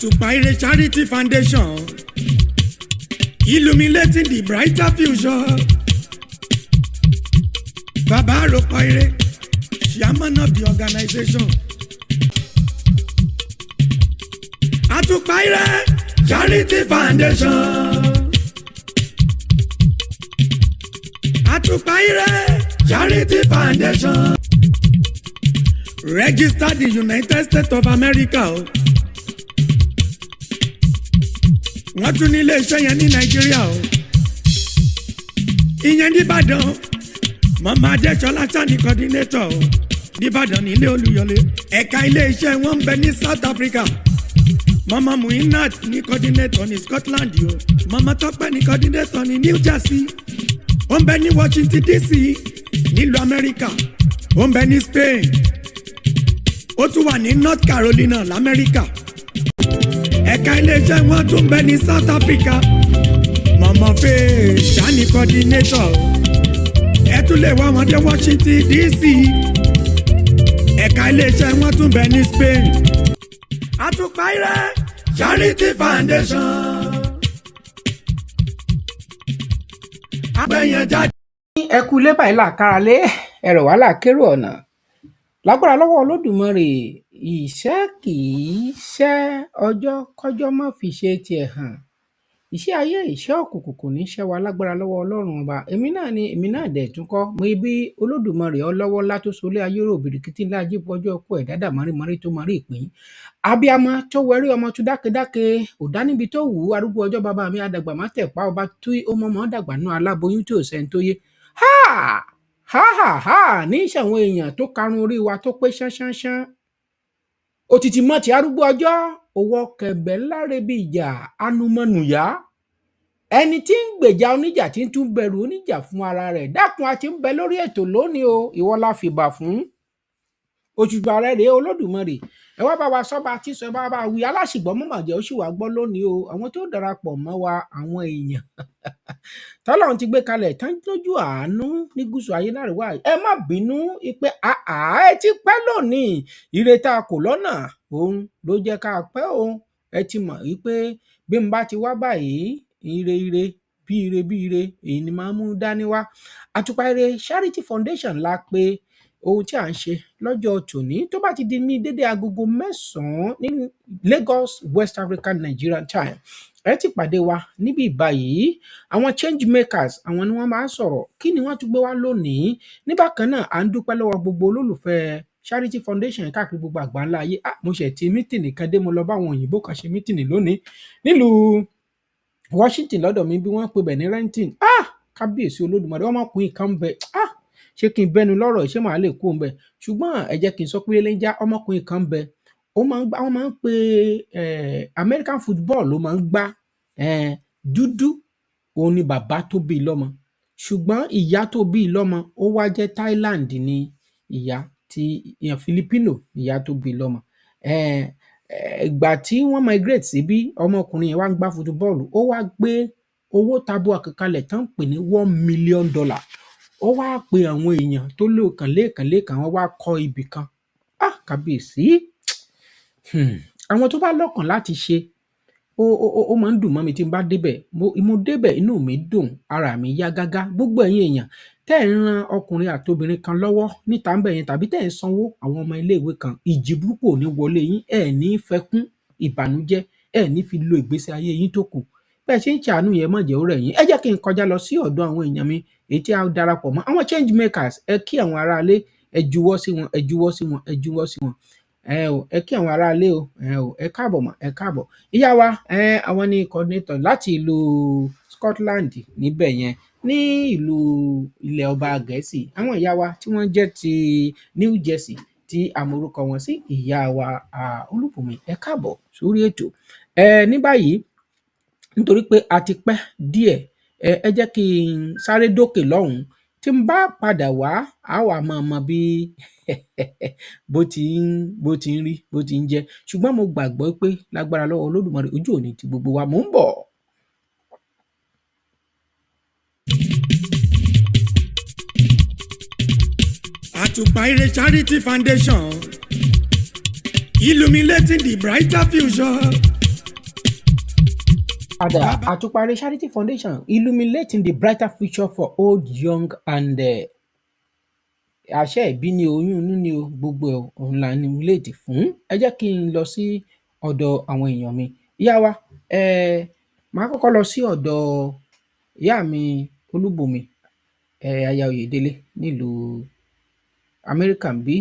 Atupa Ire Charity Foundation, illuminating the brighter future. Baba Atupa Ire, chairman of the organization. Atupa Ire Charity Foundation. Atupa Ire Charity Foundation. Registered in the United States of America. Wọ́n tún ní ilé-iṣẹ́ yẹn ní Nàìjíríà o. Ìyẹn nìbàdàn, Mama Adéṣọlá ní coordinator o. Nìbàdàn nílé Olúyọlé, ẹ̀ka ilé-iṣẹ́ wọn ń bẹ ní South Africa. Mama Muinat ní coordinator ní Scotland o. Mama Tọ́pẹ́ ní coordinator ní New Jersey. Ó ń bẹ ní Washington DC nílùú Amẹ́ríkà. Ó ń bẹ ní Spain. Ó tún wà ní North Carolina l'Amẹ́ríkà. Ẹ̀ka iléeṣẹ́ wọn tún bẹ ní South Africa. Mama Faye ṣáni coordinator. Ẹ tún lè wá wọn dé Washington DC. Ẹ̀ka iléeṣẹ́ wọn tún bẹ ní Spain. Atupa Ire Charity Foundation. Agbẹ̀yẹn jáde. Ẹ kú ilé báyìí làkàrà lé ẹ̀rọ wàhálà kérò ọ̀nà. Lágbára lọ́wọ́ Olódùmarè, ìṣẹ́ kì í ṣẹ́ ọjọ́ kọ́jọ́ má fi ṣe tiẹ̀ hàn. Iṣẹ́ ayé ìṣẹ́ òkùnkùn kò ní ṣẹ́ wa lágbára lọ́wọ́ Ọlọ́run ọba. Èmi náà dẹ̀ tún kọ́. Mo ibi Olódùmarè ọlọ́wọ́ ńlá tó solé ayé rò bìrìkìtì ńlá jí pọ́jọ́ ọkọ ẹ̀ dáadáa mọ́rí tó mọ́rí ìpín. Abíamọ tó wẹrí ọmọ tó dákedáke, ò dá níbi tó wù ú, arúgbó ọjọ́ bàbá mi àdàgbà má tẹ̀ pa ọba tí ó mọ́ dàgbà náà aláboyún tí ò sẹ́ni tó yé. Ní ìṣàwọn èèyàn tó karùn orí wa tó pé ṣánṣánṣán. Òtítì mọ́ ti arúgbó ọjọ́, owó kẹ̀bẹ̀ láre bí ìjà anumọ́nùyá. Ẹni tí ń gbèjà oníjà tí ń tún bẹ̀rù oníjà fún ara rẹ̀. Dákun àti ń bẹ lórí ètò lónìí o, ìwọ la fìbà fún. Òṣùbà rẹ̀ rèé Olódùmarè. Ẹ wá bá wa sọ́ba tí sọ bá wí aláṣìgbọ́n mọ̀mọ̀ jẹ́ ó sì wá gbọ́ lónìí o. Àwọn tó darapọ̀ mọ́ wa, àwọn èèyàn tọ́lọ́run ti gbé kalẹ̀ tán lójú àánú ní gúúsù ayé láríwá. Ẹ má bínú pé ẹ ti pẹ́ lónìí. Ire tá a kò lọ́nà òun ló jẹ́ ká pẹ́ òun. Ẹ ti mọ̀ wípé bí n bá ti wá báyìí, ire bí ire èyí ni máa mú dání wá. Atupa Ire Charity Foundation la pé ohun tí à ń ṣe lọ́jọ́ tòní tó bá ti di ní dédé agogo 9 ní Lagos West African Nigerian time. Ẹ ti pàdé wa níbi ìbáyìí. Àwọn change makers àwọn ni wọ́n máa ń sọ̀rọ̀. Kí ni wọ́n tún gbé wá lónìí? Ní bákan náà, à ń dúpẹ́ lọ́wọ́ gbogbo olólùfẹ́ Charity Foundation káàkiri gbogbo àgbáńlá ayé. Mo ṣe ti mítìnì kan dé, mo lọ bá àwọn òyìnbó kan ṣe mítìnì lónìí nílùú Washington lọ́dọ̀ mi bí wọ́n pe bẹ̀ ní Renton. Kábíyèsí Olódùmarè, ọmọkùnrin kan ń bẹ. Ṣé kí n bẹnu lọ́rọ̀ ṣé màá lè kú ń bẹ? Ṣùgbọ́n ẹ jẹ́ kí n sọ pé lẹ́jà ọmọkùnrin kan ń bẹ. Wọ́n máa ń pe American football ló máa ń gbá. Dúdú òun ni bàbá tó bí lọ́mọ. Ṣùgbọ́n ìyá tó bí lọ́mọ ó wá jẹ́ Thailand ní ìyá tí Filipino ìyá tó bí lọ́mọ. Ìgbà tí wọ́n migrate síbí, ọmọkùnrin yẹn wá ń gbá football. Ó wá gbé owó tabua kankalẹ̀ tán pè ní $1 million. Ó wá pe àwọn èèyàn tó léèkàn wọ́n wá kọ́ ibì kan. Kábíyèsí. Àwọn tó bá lọ́kàn láti ṣe ó máa ń dùn mọ́ mi tí n bá débẹ̀. Mo débẹ̀ inú mi dùn, ara mi yá gágá. Gbogbo ẹ̀yin èèyàn tẹ́ ẹ̀ ń ran ọkùnrin àtobìnrin kan lọ́wọ́ níta ń bẹ̀ yẹn tàbí tẹ́ ẹ̀ ń sanwó àwọn ọmọ iléèwé kan, ìjì burúkú ò ní wọlé yín, ẹ̀ ní fẹkún ìbànújẹ́, ẹ̀ ní fi lo ìgbésí ayé yín tó kù. Bẹ́ẹ̀ ṣe ń ṣàánú yẹn má jẹ́ ó rẹ̀ yín. Ẹ jẹ́ kí n kọjá lọ sí ọ̀dọ̀ àwọn èèyàn mi èyí tí a darapọ̀ mọ́. Àwọn change makers, ẹ kí àwọn aráalé, ẹ juwọ́ sí wọn. Ẹ kí àwọn aráalé o. Ẹ káàbọ̀ mọ́, ẹ káàbọ̀. Ìyá wa, àwọn ni coordinator láti ìlú Scotland níbẹ̀ yẹn, ní ìlú ilẹ̀ ọba Gẹ̀ẹ́sì. Àwọn ìyá wa tí wọ́n jẹ́ ti New Jersey tí àmorúkọ wọn sí ìyá wa Olúbùnmi. Ẹ káàbọ̀ sórí ètò. Ní báyìí, nítorí pé a ti pẹ́ díẹ̀, ẹ jẹ́ kí n sáré dókè lọ́hùn-ún. Tí n bá padà wá, a wà máa mọ bí bó ti ń rí, bó ti ń jẹ́. Ṣùgbọ́n mo gbàgbọ́ pé lágbára lọ́wọ́ Olódùmarè ojú òní ti gbogbo wa. Mò ń bọ̀. Atupa Ire Charity Foundation, illuminating the brighter future. Ada bàbá Atupa Ire Charity Foundation illuminating the brighter future for old, young and àṣẹ ìbí ni oyún inú ni o gbogbo ẹ̀ òun là ń illuminate fún. Ẹ jẹ́ kí n lọ sí ọ̀dọ̀ àwọn èèyàn mi. Ìyá wa màá kọ́kọ́ lọ sí ọ̀dọ̀ ìyá mi Olúbùnmi aya Oyèdélé nílùú Amẹ́ríkà ńbí,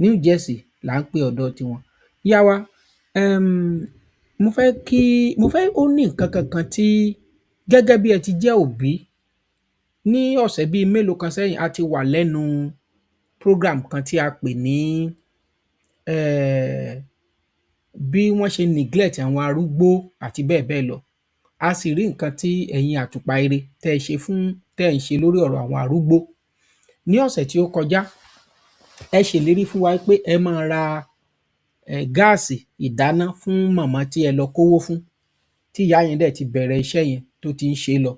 New Jersey là ń pe ọ̀dọ̀ tiwọn. Ìyá wa mo fẹ́ ó ní nǹkan kankan tí gẹ́gẹ́ bí ẹ ti jẹ́ òbí, ní ọ̀sẹ̀ bíi mélòó kan sẹ́yìn a ti wà lẹ́nu program kan tí a pè ní bí wọ́n ṣe neglect àwọn arúgbó àti bẹ́ẹ̀ bẹ́ẹ̀ lọ. A sì rí nǹkan tí ẹ̀yin Àtùpà Ire tẹ́ ẹ̀ ń ṣe lórí ọ̀rọ̀ àwọn arúgbó. Ní ọ̀sẹ̀ tí ó kọjá, ẹ ṣèlérí fún wa pé ẹ máa ra gáàsì ìdáná fún màmá tí ẹ lọ kówó fún, tí ìyá yẹn dẹ̀ ti bẹ̀rẹ̀ iṣẹ́ yẹn tó ti ń ṣe lọ.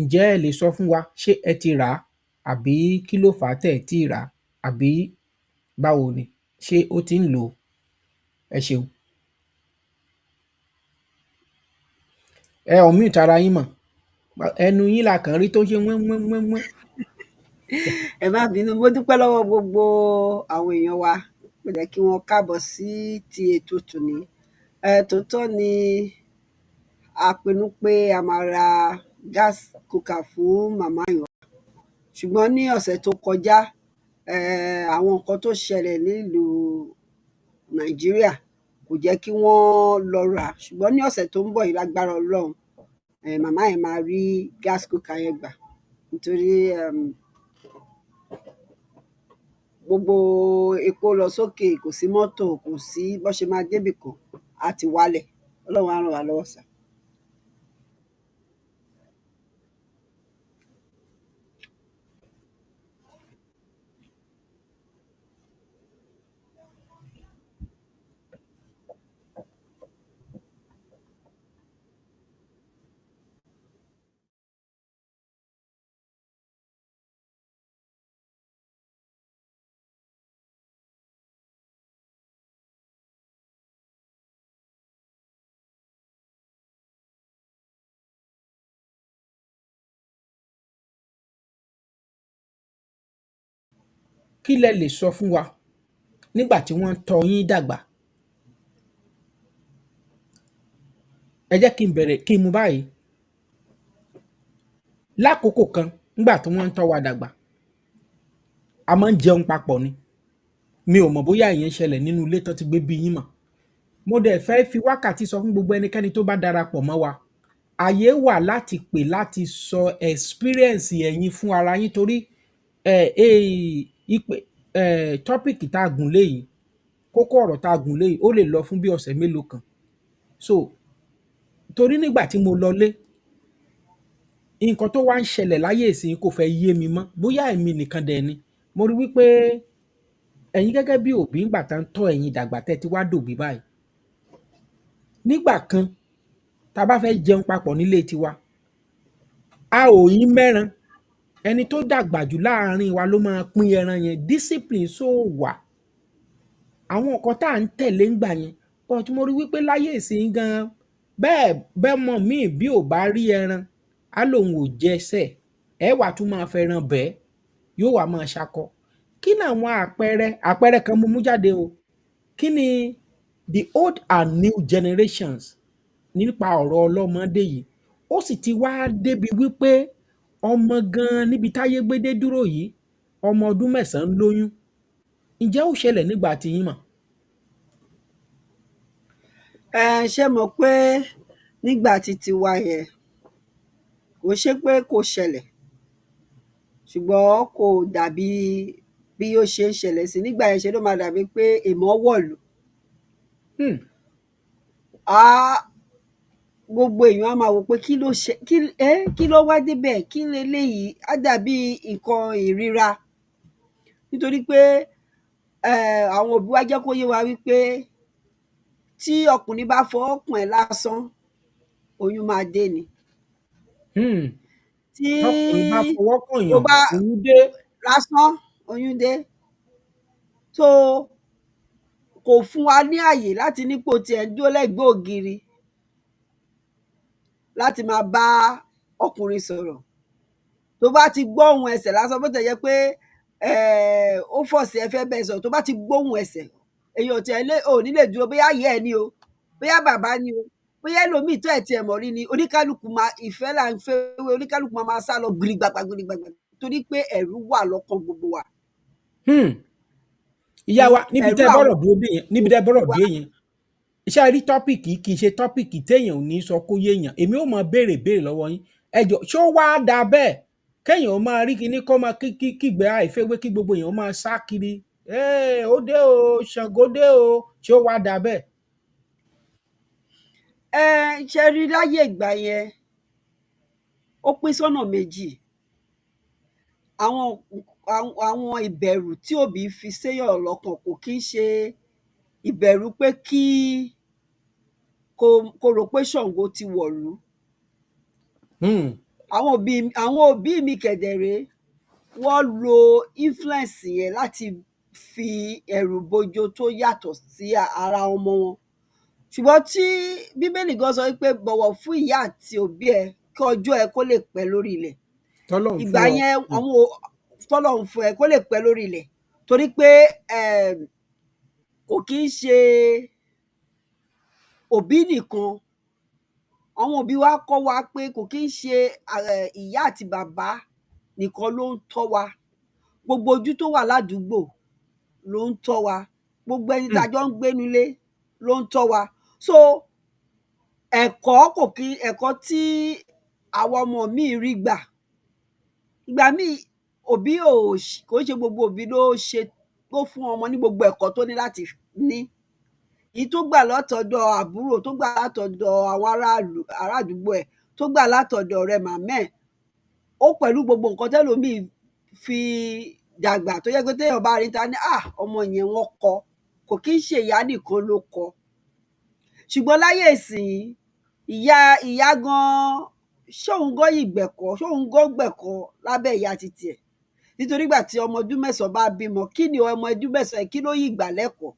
Ǹjẹ́ ẹ lè sọ fún wa ṣé ẹ ti rà á àbí kí ló fà á tẹ̀ ẹ̀ tíì rà á àbí báwo ni? Ṣé ó ti ń lò ó? Ẹ ṣeun. Ẹ unmute ara yín mà. Ẹnu yín la kàn rí tó ṣe wẹ́n. Ẹ má bínú, mo dúpẹ́ lọ́wọ́ gbogbo àwọn èèyàn wa, mo jẹ́ kí wọ́n káàbọ̀ sí ti ètò tòní. Tòótọ́ ni a pinnu pé a máa ra gas cooker fún màmá yẹn, ṣùgbọ́n ní ọ̀sẹ̀ tó kọjá àwọn nǹkan tó ṣẹlẹ̀ nílùú Nàìjíríà kò jẹ́ kí wọ́n lọ rà á, ṣùgbọ́n ní ọ̀sẹ̀ tó ń bọ̀ yìí lágbára Ọlọ́run màmá yẹn máa rí gas cooker yẹn gbà, nítorí gbogbo epo lọ sókè, kò sí mọ́tò, kò sí bó ṣe máa débì kan, á ti wálẹ̀. Ọlọ́run á ràn wá lọ́wọ́ sà. Kí lẹ lè sọ fún wa nígbà tí wọ́n ń tọ́ yín dàgbà? Ẹ jẹ́ kí n mú báyìí. Lákòókò kan nígbà tí wọ́n ń tọ́ wa dàgbà, a máa ń jẹun papọ̀ ni. Mi ò mọ̀ bóyá ìyẹn ṣẹlẹ̀ nínú ilé tán ti gbé bí yín mọ̀. Mo dẹ̀ fẹ́ fi wákàtí sọ fún gbogbo ẹnikẹ́ni tó bá darapọ̀ mọ́ wa. Àyè wà láti pè láti sọ experience ẹ̀yin fún ara yín, torí tọ́pìkì tá a gùn lé yìí, kókó ọ̀rọ̀ tá a gùn lé yìí, ó lè lọ fún bí ọ̀sẹ̀ mélòó kan. So torí nígbà tí mo lọlé, nǹkan tó wá ń ṣẹlẹ̀ láyé ìsìn kò fẹ́ yé mi mọ́, bóyá èmi nìkan dẹ̀ ni. Mo rí wípé ẹ̀yin gẹ́gẹ́ bí òbí ńgbà tá ń tọ́ ẹ̀yin dàgbà tẹ́ ti wá dòbí báyìí. Nígbà kan tá a bá fẹ́ jẹun papọ̀ nílé tiwa, a ò yín mẹ́ran, ẹni tó dàgbà jù láàrin wa ló máa pín ẹran yẹn. Discipline so wà. Àwọn nǹkan tá à ń tẹ̀lé ńgbà yẹn, but mo rí wípé láyé ìsìn gan bẹ́ẹ̀ mọ̀ míì bí ò bá rí ẹran, á lòun ò jẹsẹ̀, ẹ wà tún máa fẹ́ràn bẹ́ẹ̀, yóò wá máa ṣakọ. Kí ni àwọn àpẹẹrẹ kan mo mú jáde o? Kí ni the old and new generations nípa ọ̀rọ̀ ọlọ́mọdé yìí? Ó sì ti wá débi wípé ọmọ gan níbi táyé gbé dé dúró yìí, ọmọ ọdún 9 lóyún. Ǹjẹ́ ó ṣẹlẹ̀ nígbà tiyín mà? Ṣé mọ̀ pé nígbà titi wa yẹn kò ṣe pé kò ṣẹlẹ̀, ṣùgbọ́n kò dàbí bí ó ṣe ń ṣẹlẹ̀ sí. Nígbà yẹn ṣe ló máa dàbí pé èèmọ̀ wọ̀lú. Gbogbo èèyàn á máa wò pé kí ló wá débẹ̀, kí leléyìí, á dàbí nǹkan ìríra, nítorí pé àwọn òbí wa jẹ́ kó yé wa wípé tí ọkùnrin bá fọwọ́ kàn ẹ́ lásán, oyún máa dé ni. Tọkùnrin bá fọwọ́ kàn yàn, oyún dé. Lásán, oyún dé. So kò fún wa ní àyè láti nípò tiẹ̀ ń dúró lẹ́gbẹ̀ẹ́ ògiri láti máa bá ọkùnrin sọ̀rọ̀. Tó bá ti gbóhùn ẹsẹ̀ lásán, bó tẹ̀ jẹ́ pé ó fọ̀sì ẹ fẹ́ bẹ́ẹ̀ sọ̀rọ̀, tó bá ti gbóhùn ẹsẹ̀, èyàn ò tiẹ̀ ò ní lè dúró, bóyá ìyá ẹ̀ ni o, bóyá bàbá ni o, bóyá ẹlòmíì tó ẹ̀ tiẹ̀ mọ̀ rí ni, oníkálukú máa ìfẹ́ là ń fẹ́, oníkálukú máa sá lọ gbirigbàgbà gbirigbàgbà torí pé ẹ̀rù wà lọ́kàn gbogbo wa. Ìyá wa, níbi tẹ́ bọ́rọ̀ dúró dé yẹn, níbi tẹ́ bọ́rọ̀ wa. dé yẹn, iṣẹ́ rí tọ́pìkì kì í ṣe tọ́pìkì téèyàn ò ní sọ kó yéèyàn. Èmi ò mọ béèrè lọ́wọ́ yín. Ẹ jọ̀ọ́, ṣó wá dáa bẹ́ẹ̀ kéèyàn ó máa rí kinní kó máa kígbe àìfẹ́wé kí gbogbo èèyàn máa sá kiri? Ó dé o, Ṣàngó dé o, ṣé ó wá dáa bẹ́ẹ̀? Ṣe rí láyé ìgbà yẹn, ó pín sọ́nà méjì. Àwọn ìbẹ̀rù tí òbí fi séyàn lọ́kàn kò kí ń ṣe ìbẹ̀rù pé kó rò pé Ṣàngó ti wọ̀lú. Àwọn òbí mi kẹ̀dẹ̀rẹ́, wọ́n lo influence yẹn láti fi ẹ̀rù bojo tó yàtọ̀ sí ara ọmọ wọn. Ṣùgbọ́n tí Bíbélì gan sọ pé bọ̀wọ̀ fún ìyá àti òbí ẹ kí ọjọ́ ẹ kó lè pẹ́ lórí ilẹ̀. Ìgbà yẹn tọ́lọ́run fún ẹ kó lè pẹ́ lórí ilẹ̀, torí pé kò kí ń ṣe òbí nìkan. Àwọn òbí wa kọ́ wa pé kò kí ń ṣe ìyá àti bàbá nìkan ló ń tọ́ wa. Gbogbo ojú tó wà ládùúgbò ló ń tọ́ wa. Gbogbo ẹni tá a jọ ń gbénulé ló ń tọ́ wa. So ẹ̀kọ́ tí àwọn ọmọ míì rí gbà, ìgbà míì òbí kò ṣe gbogbo òbí ló fún ọmọ ní gbogbo ẹ̀kọ́ tó ní láti ní. Èyí tó gbà látọ̀dọ̀ àbúrò, tó gbà látọ̀dọ̀ àwọn ará àdúgbò ẹ̀, tó gbà látọ̀dọ̀ ọ̀rẹ́ màmá ẹ̀, ó pẹ̀lú gbogbo nǹkan tẹ́lòmíì fi dàgbà tó yẹ pé téèyàn bá rí ta ní ọmọ yẹn wọ́n kọ́, kò kí ń ṣe ìyá nìkan ló kọ́. Ṣùgbọ́n láyé ìsìn, ìyá gan ṣóun gan yìí gbẹ̀kọ́, ṣóun gan gbẹ̀kọ́ lábẹ́ ìyá titi ẹ̀. Nítorí ìgbà tí ọmọ ọdún mẹ́sàn-án bá bímọ, kí ni ọmọ ọdún mẹ́sàn-án kí ló yìí gbà lẹ́kọ̀ọ́?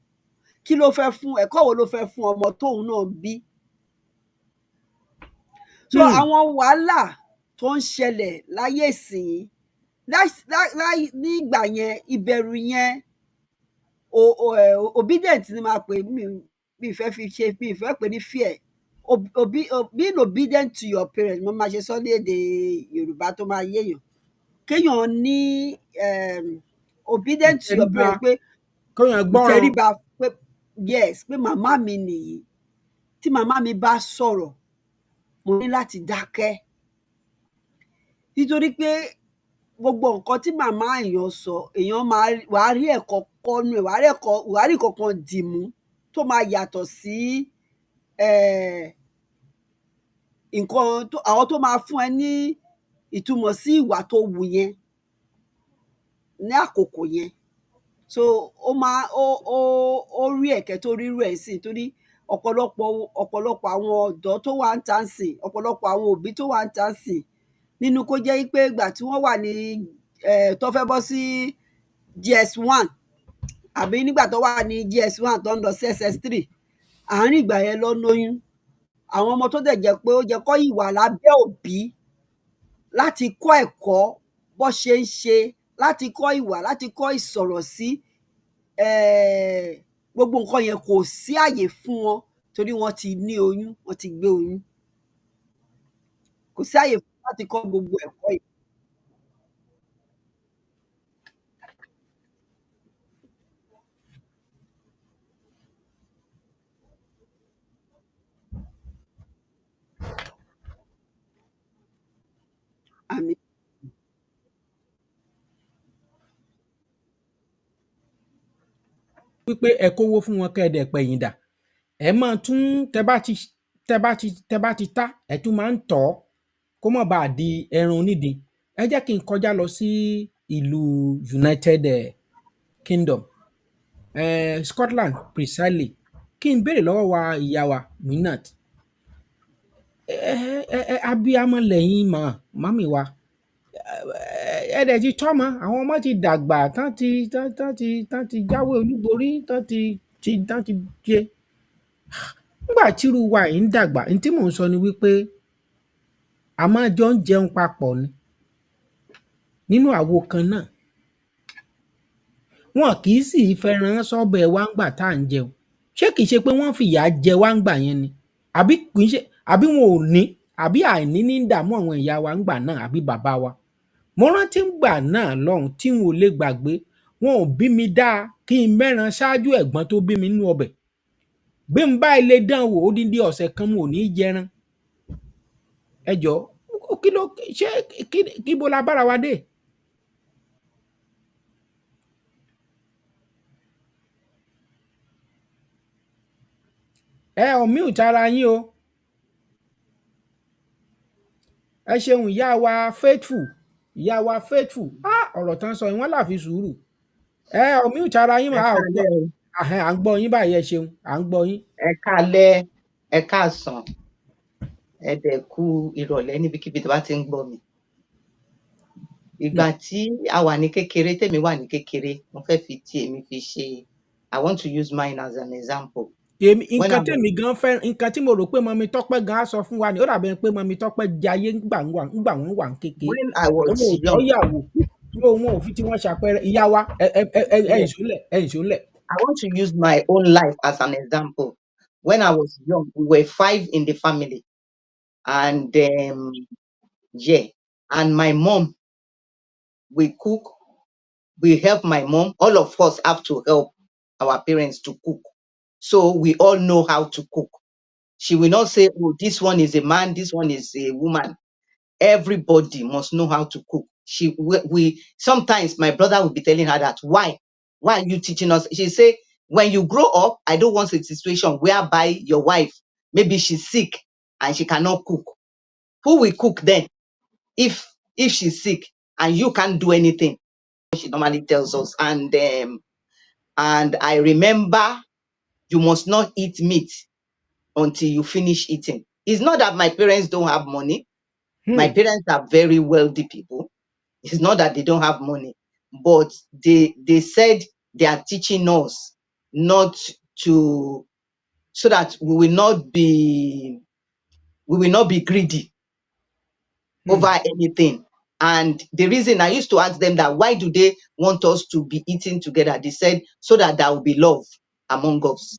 Kí ló fẹ́ fún ẹ̀kọ́ wo ló fẹ́ fún ọmọ tóun náà bí? So àwọn wàhálà tó ń ṣẹlẹ̀ láyé ìsìn, nígbà yẹn ìbẹ̀rù yẹn obedient ni máa pè, mi ìfẹ́ pè ní fear. Being obedient to your parents, mo máa ṣe sọ ní èdè Yorùbá tó máa yéèyàn. Kéèyàn ní obedient to your parents, pé ìtẹríba, pé yes, pé màmá mi nìyí, tí màmá mi bá sọ̀rọ̀ mo ní láti dákẹ́. Nítorí pé gbogbo nǹkan tí màmá èèyàn sọ, èèyàn wàá rí ẹ̀kọ́ kọ́nú ẹ̀, wàá rí kankan dìmú tó máa yàtọ̀ sí nǹkan àwọn tó máa fún ẹ ní ìtumọ̀ sí ìwà tó wù yẹn ní àkókò yẹn. So ó rí ẹ̀kẹ́ tó rírú ẹ̀ sí, torí ọ̀pọ̀lọpọ̀ àwọn ọ̀dọ́ tó wà ń tà ń sìn, ọ̀pọ̀lọpọ̀ àwọn òbí tó wà ń tà ń sìn, nínú kó jẹ́ pé ìgbà tí wọ́n wà ní tó fẹ́ bọ́ sí GS1 àbí nígbà tó wà ní GS1 tó ń lọ sí SS3, àárín ìgbà yẹn lọ lóyún. Àwọn ọmọ tó dẹ̀ jẹ́ pé ó jẹ́ kó ìwà lábẹ́ òbí, láti kọ́ ẹ̀kọ́ bó ṣe ń ṣe, láti kọ́ ìwà, láti kọ́ ìsọ̀rọ̀ sí, gbogbo nǹkan yẹn kò sí àyè fún wọn torí wọ́n ti ní oyún, wọ́n ti gbé oyún. Kò sí àyè fún wọn láti kọ́ gbogbo ẹ̀kọ́ yìí. Àmín. Wípé ẹ kówó fún wọn kẹ́ ẹ dẹ̀ pẹ̀yìn dà, ẹ máa tún tẹ́ bá ti ta, ẹ tún máa ń tọ̀ ọ́ kó má bàa di ẹran onídìí. Ẹ jẹ́ kí n kọjá lọ sí ìlú United Kingdom, Scotland precisely. Kí n béèrè lọ́wọ́ wa ìyá wa Muinat, abiyamọ lẹ́yìn màmí wa, ẹ dẹ̀ ti tọ́mọ, àwọn ọmọ ti dàgbà, tán ti jáwé olúborí, tán ti jẹ. Nígbà tírú wa yìí ń dàgbà, ní tí mò ń sọ ni wípé a máa jọ ń jẹun papọ̀ ni nínú àwo kan náà. Wọn kì í sì fẹ́ràn sọ́bẹ̀ wa ńgbà tá à ń jẹun. Ṣé kìí ṣe pé wọ́n fìyà jẹ wá ńgbà yẹn ni? Àbí kìí ṣe àbí wọn ò ní àbí àìní ní ń dààmú àwọn ìyá wa ńgbà náà àbí bàbá wa. Mo rántí ńgbà náà lọ́hùn tí n ò lè gbàgbé, wọn ò bí mi dáa kí n mẹ́ran ṣáájú ẹ̀gbọ́n tó bí mi nínú ọbẹ̀. Bí n bá ilé dán wò odindi ọ̀sẹ̀ kan mo ò ní jẹran. Ẹ jọ̀ọ́ kí ló ṣé kíbo la bára wa dé? Ẹ unmute ara yín o. Ẹ ṣeun ìyá wa Faithful, ìyá wa Faithful. Ọ̀rọ̀ tán sọ yìí wọ́n là fi sùúrù. Ẹ unmute ara yín Ẹ mà á káalẹ́ o. à ń gbọ́ yín báyìí, ẹ ṣeun, à ń gbọ́ yín. Ẹ káalẹ́, ẹ káàsán, ẹ dẹ̀ kú ìrọ̀lẹ́ níbikíbi tó bá ti ń gbọ́ mi. Ìgbà tí a wà ní kékeré, tèmi wà ní kékeré, mo fẹ́ fi ti èmi fi ṣe, I want to use mine as an example. Èmi When nǹkan I was, tèmi gan fẹ́ nǹkan tí mo rò pé mọ̀mí Tọ́pẹ́ gan á sọ fún wa ni ó dàbí ẹni pé mọ̀mí Tọ́pẹ́ jayé ńgbà wọ́n wà ń kéke. when I was Òun ò young, tọ́yàwó tí wọn ò fi tí wọ́n ṣàpẹẹrẹ. Ìyá wa yes, ìṣúnlẹ̀. I want to use my own life as an example. When I was young, we were 5 in the family, and yeah, and my mom, we cook, we help my mom. All of us have to help our parents to cook. So we all know how to cook. She will not say, oh, this one is a man, this one is a woman. Everybody must know how to cook. We sometimes my brother will be telling her that why are you teaching us? She say, when you grow up, I don't want a situation whereby your wife, maybe she's sick and she cannot cook. Who will cook then? If she's sick and you can't do anything, she normally tells us. And I remember, you must not eat meat until you finish eating. It's not that my parents don't have money. My parents are very wealthy people. It's not that they don't have money, but they said they are teaching us not to, so that we will not be greedy over anything. And the reason I used to ask them that why do they want us to be eating together? They said so that there will be love among us.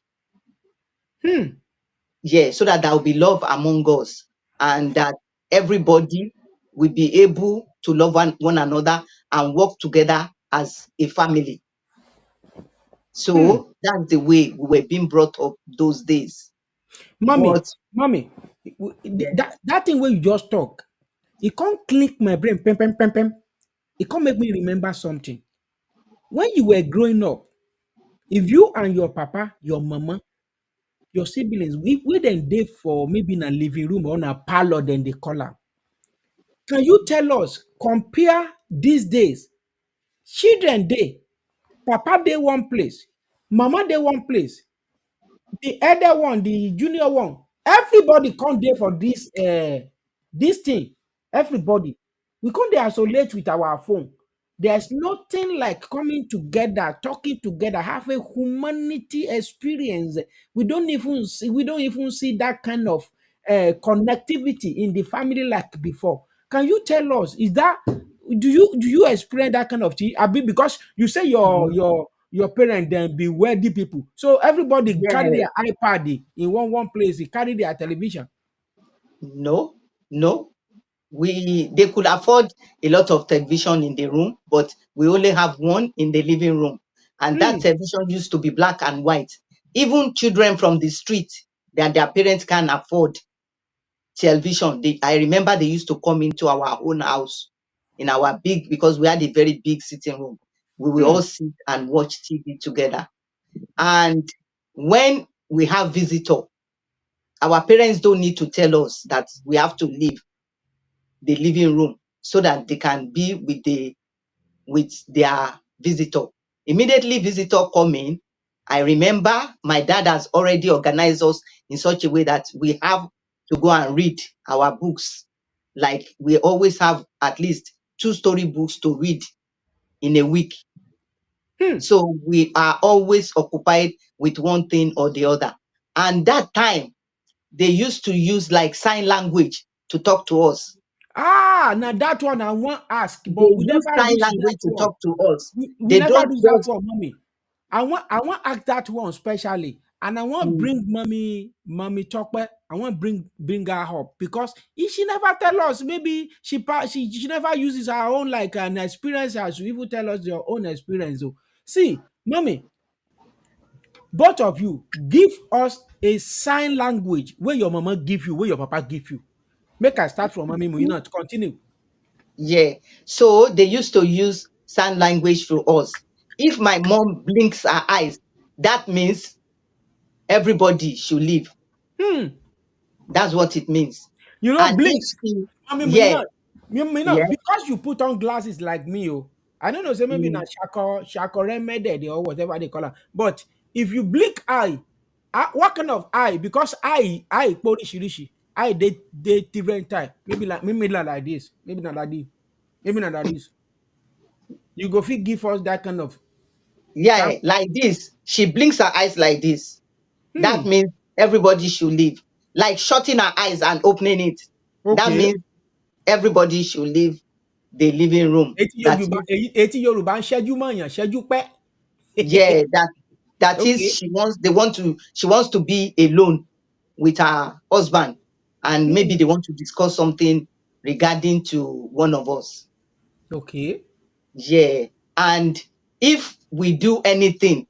Yeah, so that there will be love among us, and that everybody will be able to love one another and work together as a family. So that's the way we were being brought up those days. Mommy, Yeah. that thing where you just talk, it can't click my brain. Pem. It can't make me remember something. When you were growing up, if you and your papa, your mama, your siblings, we then date for maybe in a living room or in a parlor, then they call am. Can you tell us, compare these days, children dey, papa dey one place, mama dey one place, the elder one, the junior one, everybody come dey for this thing. Everybody, we come dey isolate with our phone. There's nothing like coming together, talking together, have a humanity experience. We don't even see that kind of connectivity in the family like before. Can you tell us, is that, do you experience that kind of thing? Abi, because you say your parents then be wealthy people, so everybody carry Yeah. their iPad in one place, they carry their television. No. They could afford a lot of television in the room, but we only have one in the living room. And that television used to be black and white. Even children from the street that their parents can't afford television, I remember they used to come into our own house in our big, because we had a very big sitting room. We will all sit and watch TV together. And when we have visitor, our parents don't need to tell us that we have to leave the living room so that they can be with their visitor. Immediately visitor come in, I remember my dad has already organized us in such a way that we have to go and read our books. Like we always have at least 2 story books to read in a week. So we are always occupied with one thing or the other. And that time, they used to use like sign language to talk to us. Now that one I want ask, They but we use never sign reach that language to one. talk to us. We They never don't reach that just one, mommy. I want ask that one specially, and I want mm, bring mommy Chokwe. I want bring her up because if she never tell us, maybe she never uses her own like an experience as to even tell us your own experience. So see, mommy, both of you give us a sign language where your mama give you, where your papa give you. Make I start from mommy Muina to continue. yeah. So they used to use sign language to us. If my mom blinks her eyes, that means everybody should leave. Hmm. That's what it means. You know, And if blinks. she, I mean, yeah, me yeah, not because you put on glasses like me, oh. I don't know, say maybe mm, not shako remedy or whatever they call it. But if you blink eye, what kind of eye? Because eye shirishi, eye they different type. Maybe not like this, maybe not like this, maybe not like this. You go fit give us that kind of yeah, sample. like this. She blinks her eyes like this. That Hmm. means everybody should leave. Like shutting her eyes and opening it. That Okay. means everybody should leave the living room. That is, Eti Yoruba ń ṣẹ́jú mọ̀yàn, ṣẹ́jú pẹ́. yeah, that is Okay. she wants to be alone with her husband, and maybe Hmm. they want to discuss something regarding to one of us. Okay. Yeah. And if we do anything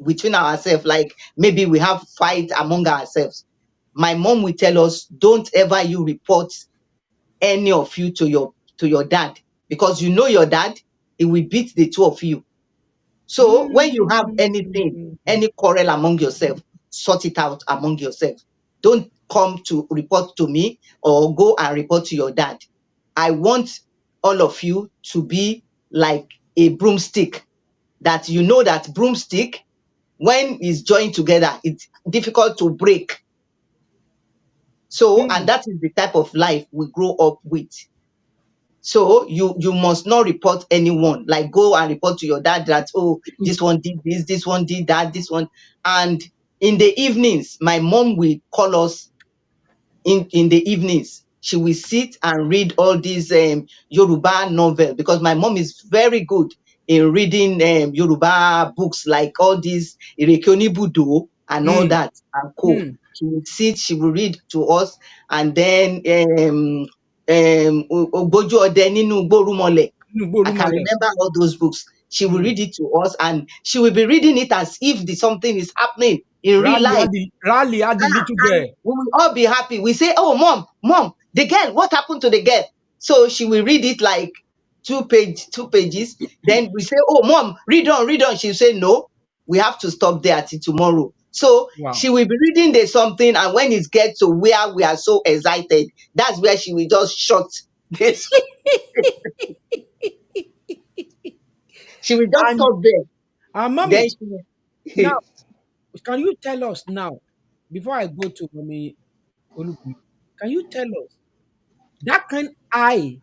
between ourselves, like maybe we have fight among ourselves, my mom will tell us, don't ever you report any of you to your dad, because you know your dad, he will beat the two of you. So when you have anything, Hmm. any quarrel among yourself, sort it out among yourself. Don't come to report to me or go and report to your dad. I want all of you to be like a broomstick, that you know that broomstick, when it's joined together, it's difficult to break. So, and Hmm. that is the type of life we grow up with. So you must not report anyone. Like go and report to your dad that, oh, this one did this one did that, this one. And in the evenings, my mom will call us in the evenings. She will sit and read all these Yoruba novel, because my mom is very good in reading Yoruba books, like all these Ireke Onibudo and all Hmm. that and co. Hmm. She will sit, she will read to us, and then Ogboju Ode Ninu Igborumole. I can Gborumole. remember all those books. She will Hmm. read it to us, and she will be reading it as if something is happening in real life. Rally had the little And girl. we will all be happy. We say, oh, mom, the girl, what happened to the girl? So she will read it like two pages. Then we say, oh, mom, read on, read on. She'll say, no, we have to stop there till tomorrow. So Wow. she will be reading the something, and when it gets to where we are so excited, that's where she will just shut this. She will just And stop there. Then mommy, now she can you tell us now, before I go to mommy Olubumi, can you tell us that kind eye,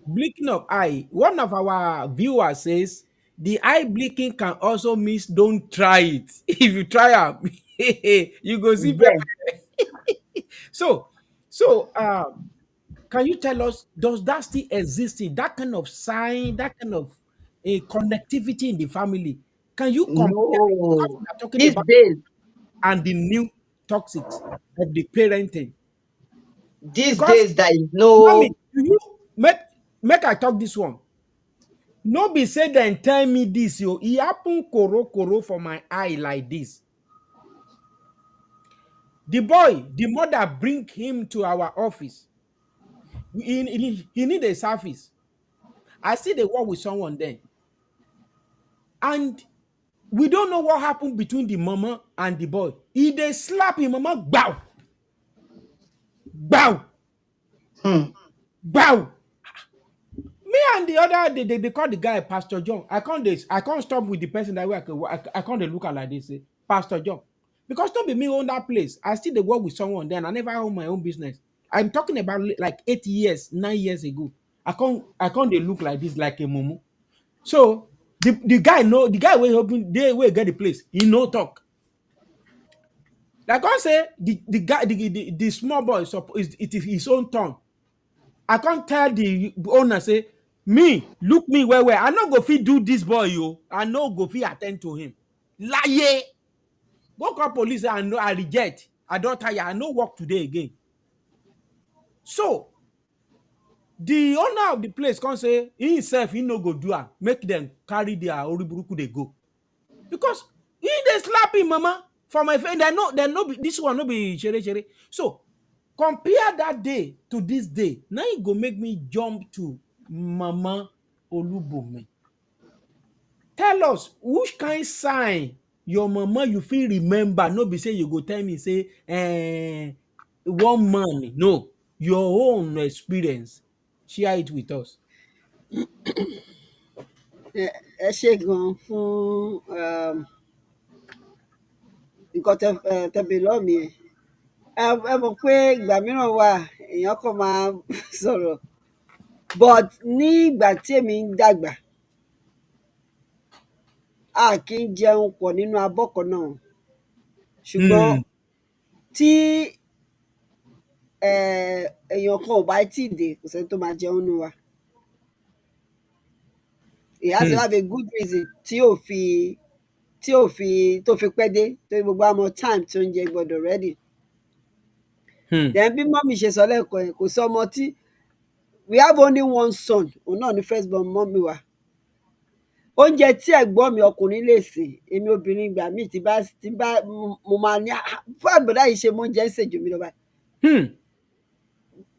blinking of eye? One of our viewers says the eye blinking can also mean don't try it. If you try it, you go see yeah, pepper. So, so can you tell us, does that still exist? That kind of sign, that kind of a connectivity in the family? Can you compare? Because no. we are talking These about days, and the new toxics of the parenting. these Because days there is mommy, no. you make I talk this one. No be say then tell me this yo. It happen koro for my eye like this. The boy, the mother bring him to our office. He need a service. I see they work with someone then. And we don't know what happened between the mama and the boy. He they slap him, mama, bow, bow, Hmm. bow. Me and the other, they call the guy Pastor John. I can't stop with the person that way. I can't dey look at like this, say, Pastor John. Because don't be me own that place. I still they work with someone then. I never own my own business. I'm talking about like 8 years, 9 years ago. I can't they look like this like a mumu. So the guy know the guy will open they will get the place. He no talk. Like I say, the guy, the small boy is it is his own turn. I can't tell the owner say, me look me well well, I no go fit do this boy o, I no go fit attend to him. Laye, go call police say I reject, I don tire, I no work today again. So the owner of the place come say he himself he no go do am, make dem carry their oriburuku dey go, because he dey slap him mama for my face. Dem no be this one, no be shere shere. So compare that day to this day, na e go make me jump to Mama Olubunmi. Tell us which kind sign your mama you fit remember, no be say you go tell me say one man. No, your own experience, share it with us. Ẹ ṣé gan fún nǹkan tẹ́ béèrè lọ́wọ́ mi yẹn. Ẹ mọ̀ pé ìgbà mìíràn wà èèyàn kàn máa sọ̀rọ̀, but ní ìgbà tí èmi ń dàgbà, a kì í jẹun pọ̀ nínú abọ́ kan náà. Ṣùgbọ́n Hmm. tí èèyàn kan ò bá tíì dé, kò sẹ́ni tó máa jẹun nínú wa. He has to Hmm. have a good reason tó fi pẹ́ dé, torí gbogbo wa mọ time tí oúnjẹ gbọdọ̀ ready. Hmm. Then bí mọ́mì ṣe sọ lẹ́ẹ̀kan yẹn, kò sí ọmọ tí, we have only one son, òun náà ni first born mọ́mì wa. Oúnjẹ tí ẹ̀gbọ́n mi ọkùnrin lè sè, èmi obìnrin ìgbà míì tí bá mo máa ní fún àgbàdá yìí ṣe mọ oúnjẹ ń sè jù mí lọ báyìí. Hmm.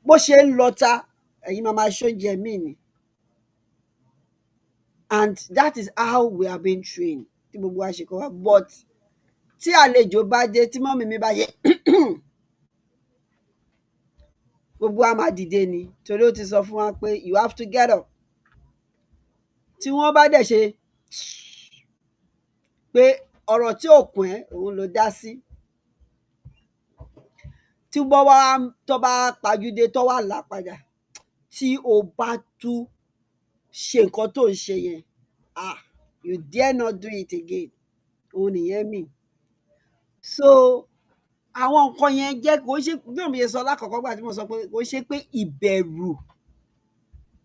Bó ṣe ń lọta, ẹ̀yin máa ṣóúnjẹ míì ni. And that is how we have been trained, tí gbogbo wa ṣe kọ́ wa. But tí àlejò bá dé, tí mọ́mì mi bá ṣe gbogbo wa máa dìde ni, torí ó ti sọ fún wa pé you have to get up. Tí wọ́n bá dẹ̀ ṣe pé ọ̀rọ̀ tí ò kún ẹ́ òun ló dá sí, tí tó bá pajúdé tó wà là padà, tí o bá tún ṣe nǹkan tó ń ṣe yẹn, you dare not do it again, òun nìyẹn mì. So àwọn nǹkan yẹn jẹ́ kó ṣe bí òun ṣe sọ lákọ̀ọ́kọ́ gbà tí mo sọ pé kó ṣe pé ìbẹ̀rù,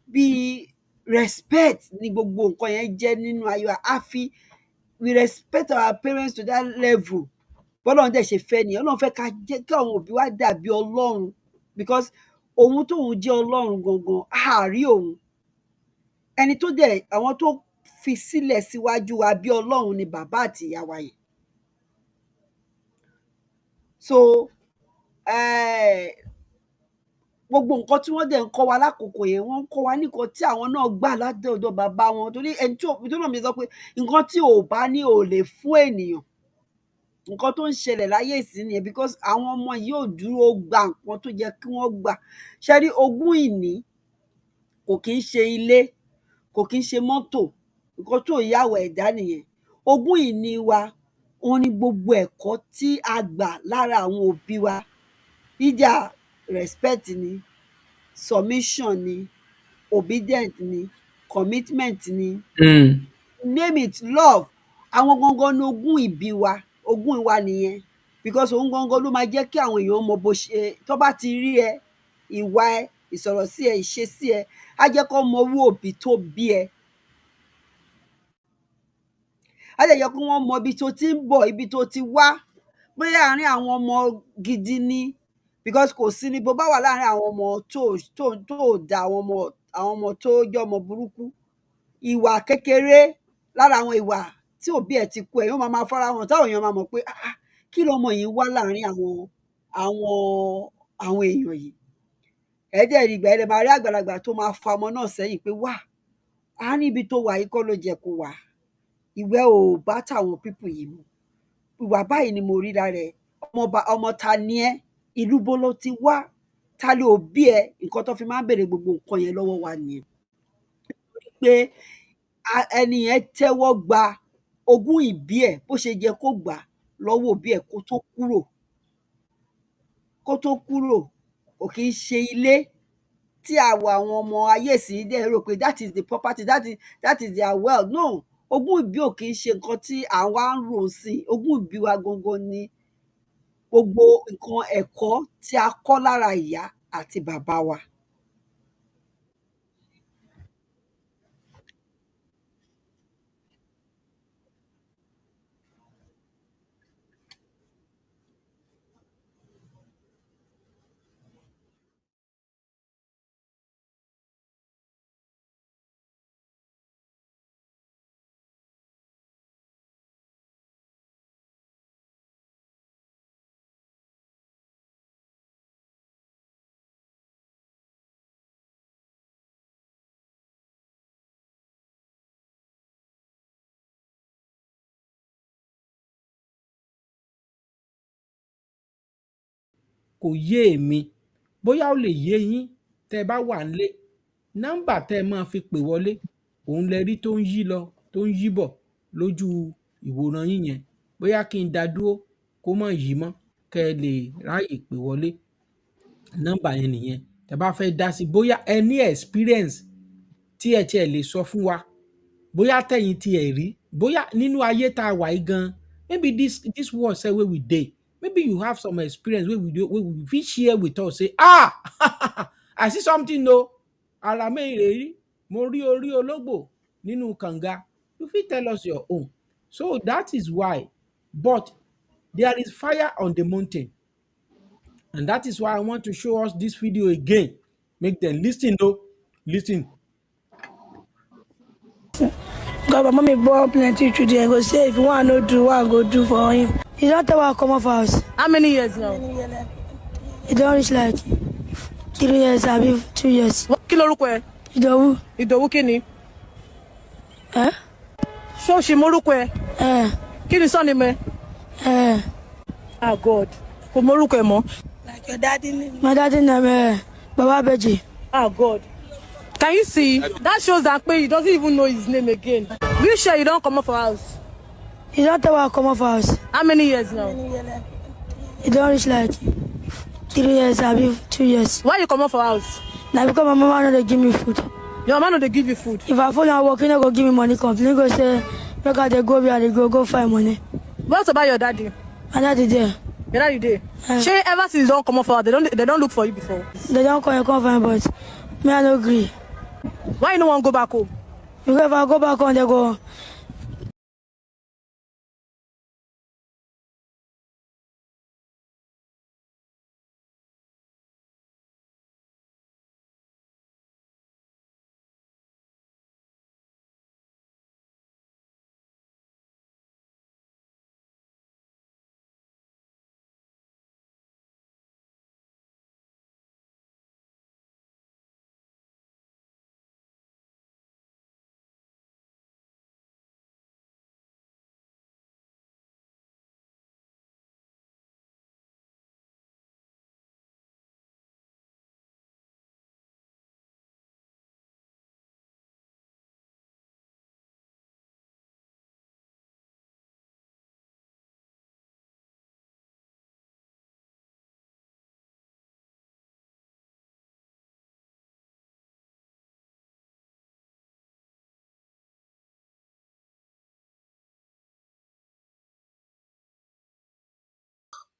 bíi respect ni gbogbo nǹkan yẹn jẹ́ nínú ayé wa. We respect our parents to that level. Bọ́lọ́run dẹ̀ ṣe fẹ́ nìyẹn. Ọlọ́run fẹ́ ká jẹ́ kí àwọn òbí wa dàbí Ọlọ́run, because òun tóun jẹ́ Ọlọ́run gangan àárí òun. Ẹni tó dẹ̀ àwọn tó fi sílẹ̀ síwájú wa bí Ọlọ́run ni bàbá àti ìyá wa yẹn. So gbogbo nǹkan tí wọ́n dẹ̀ ń kọ́ wa lákòókò yẹn, wọ́n ń kọ́ wa ní nǹkan tí àwọn náà gbà ládọ̀dọ̀ bàbá wọn, torí ẹni tó náà mi sọ pé nǹkan tí ò bá ní ò lè fún ènìyàn. Nǹkan tó ń ṣẹlẹ̀ láyé ìsìn nìyẹn, because àwọn ọmọ yìí ò dúró gba nǹkan tó yẹ kí wọ́n gbà. Ṣé rí ogún ìní kò kí ń ṣe ilé, kò kí ń ṣe mọ́tò, nǹkan tó yàwó ẹ̀dá nìyẹn. Ogún ìní wa, òun ni gbogbo ẹ̀kọ́ tí a gbà lára àwọn òbí wa, either respect ni, submission ni, obedient ni, commitment ni, Hmm. name it, love. Àwọn gangan ní ogún ìbí wa, ogún ìwà nìyẹn, because òun gangan ló máa jẹ́ kí àwọn èèyàn mọ bó ṣe, tó bá ti rí ẹ, ìwà ẹ, ìsọ̀rọ̀ sí ẹ, ìṣesí ẹ, á jẹ́ kó mọ irú òbí tó bí ẹ. Á dẹ̀ jẹ́ kí wọ́n mọ ibi tó ti ń bọ̀, ibi tó ti wá, bóyá àárín àwọn ọmọ gidi ni, because kò sí ni bó bá wà láàárín àwọn ọmọ tó da, àwọn ọmọ tó jẹ́ ọmọ burúkú, ìwà kékeré lára àwọn ìwà tí òbí ẹ̀ ti kọ́ ẹ̀, yóò máa fara wọn, táwọn èèyàn máa mọ̀ pé kí lọmọ yìí wá láàárín àwọn èèyàn yìí. Ẹ dẹ̀ rí ìgbà ẹ lè máa rí àgbàlagbà tó máa fa ọmọ náà sẹ́yìn pé wá, àárín ibi tó wà yìí kọ́ ló jẹ́ kó wà, ìwẹ́ ò bá tàwọn pípù yìí mu, ìwà báyìí ni mo rí lára ẹ, ọmọ ta ni ẹ́, ìlú bo ló ti wá, ta ló bí ẹ. Nǹkan tó fi máa ń béèrè gbogbo nǹkan yẹn lọ́wọ́ wa nìyẹn, pé ẹni yẹn tẹ́wọ́ gba ogún ìbí ẹ̀ bó ṣe yẹ kó gbà lọ́wọ́ òbí ẹ̀ kó tó kúrò. Kò kí ń ṣe ilé tí àwọn ọmọ ayé ìsìn dẹ̀ rò pé that is the property, that is their wealth. No, ogún ìbí ò kí ń ṣe nǹkan tí àwa ń rò sí. Ogún ìbí wa gangan ni gbogbo nǹkan ẹ̀kọ́ tí a kọ́ lára ìyá àti bàbá wa. kò yé èmi bóyá ó lè yé yín tẹ́ ẹ bá wà nílé. Nọ́mbà tẹ́ ẹ máa fi pè wọlé òun lẹ rí tó ń yí lọ tó ń yí bọ̀ lójú ìwòran yín yẹn. Bóyá kí n dá dúró kó má yí mọ́ kẹ́ ẹ lè ráyè pè wọlé. Nọ́mbà yẹn nìyẹn. Tẹ́ bá fẹ́ dá sí bóyá ẹ ní experience tí ẹ tiẹ̀ lè sọ fún wa bóyá tẹ̀yin tiẹ̀ rí bóyá nínú ayé tá a wà yìí gan maybe this world sef wey we dey maybe you have some experience wey we fit share with us say I see something o ara mi rè rí mo rí orí ológbò nínú kànga you fit tell us your own. So that is why but there is fire on the mountain and that is why I want to show us this video again make dem lis ten o lis ten. God, my mommy born plenty children. Go say if you want to do what I go do for him. He don't tell what come off house. How many years now? He don't reach like 3 years, I be 2 years. Kí lorúkọ ẹ? Ìdòwú. Ìdòwú kí ni? Eh? Ṣó ṣì mórúkọ ẹ? Kí ni sọ́ni mẹ́? Ah God, kò mórúkọ ẹ mọ́. Like your daddy name. My daddy name Baba Beji. Ah God. Can you see? That shows that he doesn't even know his name again. You sure you don't come off for house? He don't tell what come off house. How many years now? He don't reach like 3 years, I be 2 years. Why you come off for house? Now because my mama no dey give me food. Your mama no dey give you food? If I fall and work, he no go give me money. Complain go say make I dey go where they go find money. What about your daddy? My daddy there. Your daddy there? Sure, ever since you don't come off for house, they don't look for you before? They don't come find but me I no agree. Why you no want to go back home? Because if I go back home, they go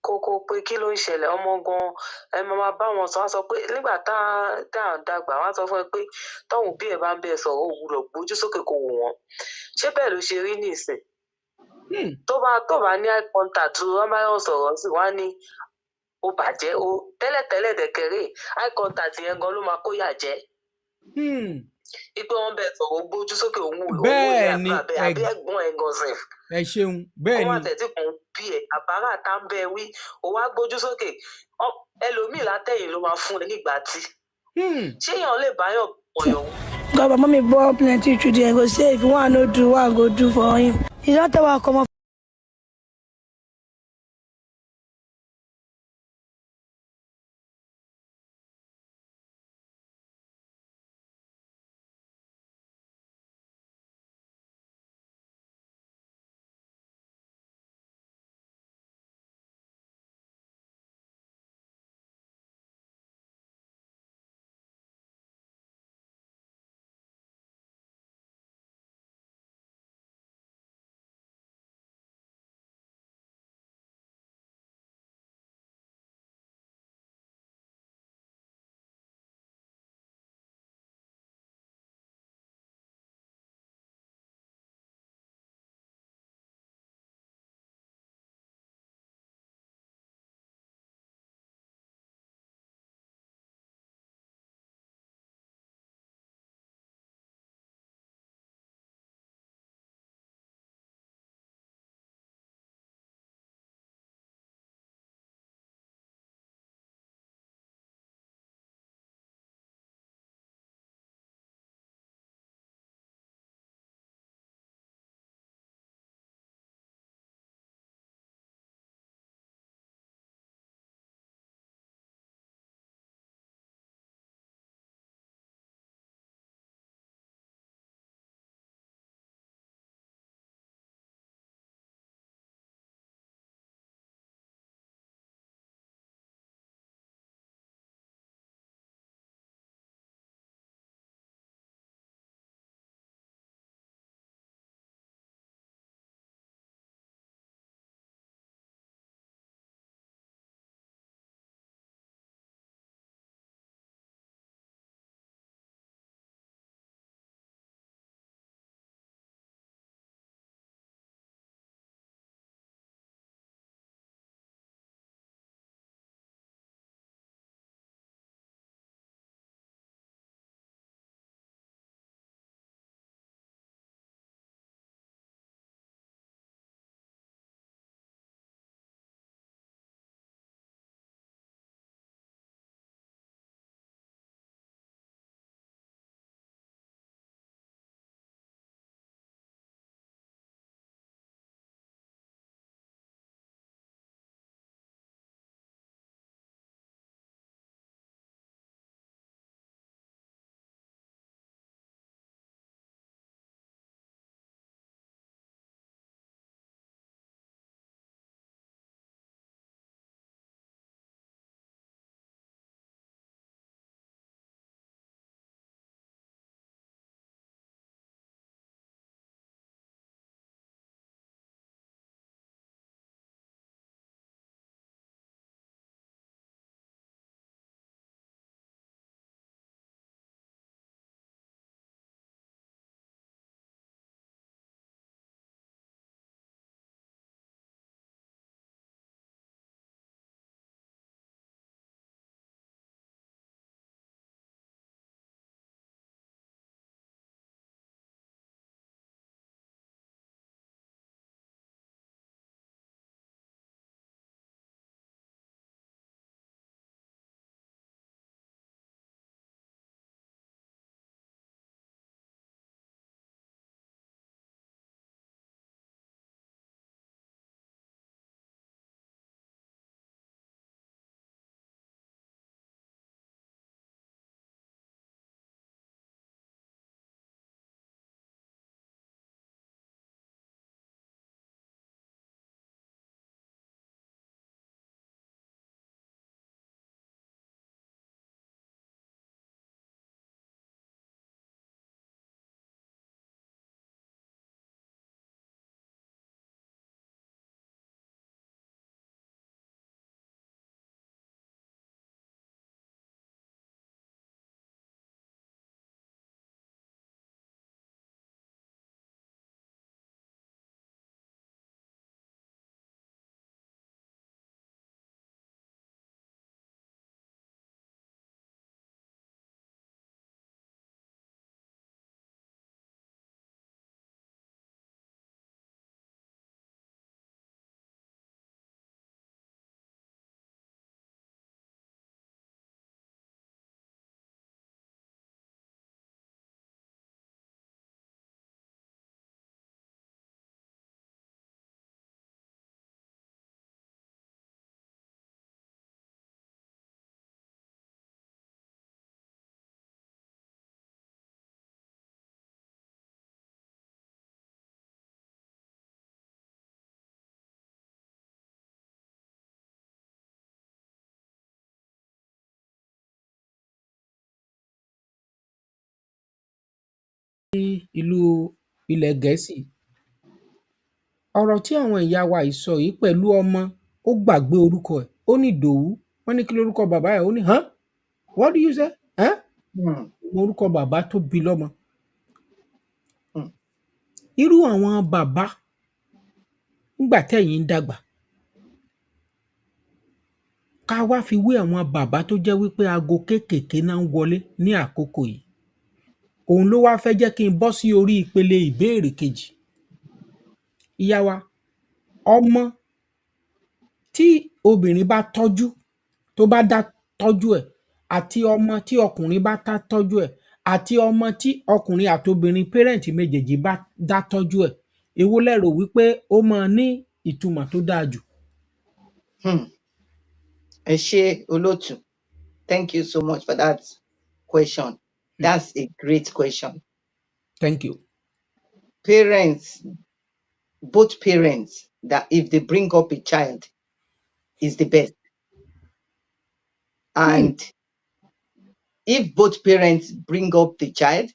kókó pé kí ló ń ṣẹlẹ̀ ọmọ gan ẹ máa bá wọn sọ wá sọ pé nígbà tá à ń dàgbà wá sọ fún ẹ pé táwọn òbí ẹ bá ń bẹ sọ̀rọ̀ òwúrọ̀ gbójú sókè kò wò wọ́n ṣé bẹ́ẹ̀ ló ṣe rí nìsín tó bá ní eye contact wọn bá yàn sọ̀rọ̀ sí wọn á ní ó bàjẹ́ ó tẹ́lẹ̀tẹ́lẹ̀ dẹ̀kẹ̀rẹ́ eye contact yẹn gan ló máa kó yà jẹ́ ipe wọn bẹ sọ̀rọ̀ gbójú sókè òun bẹ́ẹ̀ ni àbí ẹ̀gbọ́n ẹ̀ gan sef ẹ ṣeun bẹ́ẹ̀ kó ni má tẹ̀tí kan bí ẹ̀ àbárà tá ń bẹ wí ó wá gbójú sókè ẹlòmíì látẹ̀yìn ló máa fún ẹ nígbà tí ṣé èèyàn lè báyọ̀ pọ̀yọ̀. God, my mommy born plenty children. Go say if you want to do what I go do for him. He don't tell what come off. ìlú ilẹ̀ Gẹ̀ẹ́sì. Ọ̀rọ̀ tí àwọn ìyá wa yìí sọ yìí pẹ̀lú ọmọ, ó gbàgbé orúkọ ẹ̀, ó ní Ìdòwú, wọ́n ní kí lórúkọ bàbá ẹ̀, ó ní "Huh? What do you say? Huh?" Hmm. Orúkọ bàbá tó bí lọ́mọ. Hmm. Irú àwọn bàbá nígbà tẹ́yìn ń dàgbà, ká wá fi wé àwọn bàbá tó jẹ́ wípé aago kéékèèké náà ń wọlé ní àkókò yìí. Òun ló wá fẹ́ jẹ́ kí n bọ́ sí orí ìpele ìbéèrè kejì. Ìyá wa, ọmọ tí obìnrin bá tọ́jú, tó bá dá tọ́jú ẹ̀, àti ọmọ tí ọkùnrin bá dá tọ́jú ẹ̀, àti ọmọ tí ọkùnrin àti obìnrin parent méjèèjì bá dá tọ́jú ẹ̀, èwo lẹ rò wípé ó máa ní ìtumọ̀ tó dáa jù? Hmm. Ẹ ṣé olóòtú. Thank you so much for that question. That's a great question. Thank you. Parents, both parents, that if they bring up a child, is the best. And if both parents bring up the child,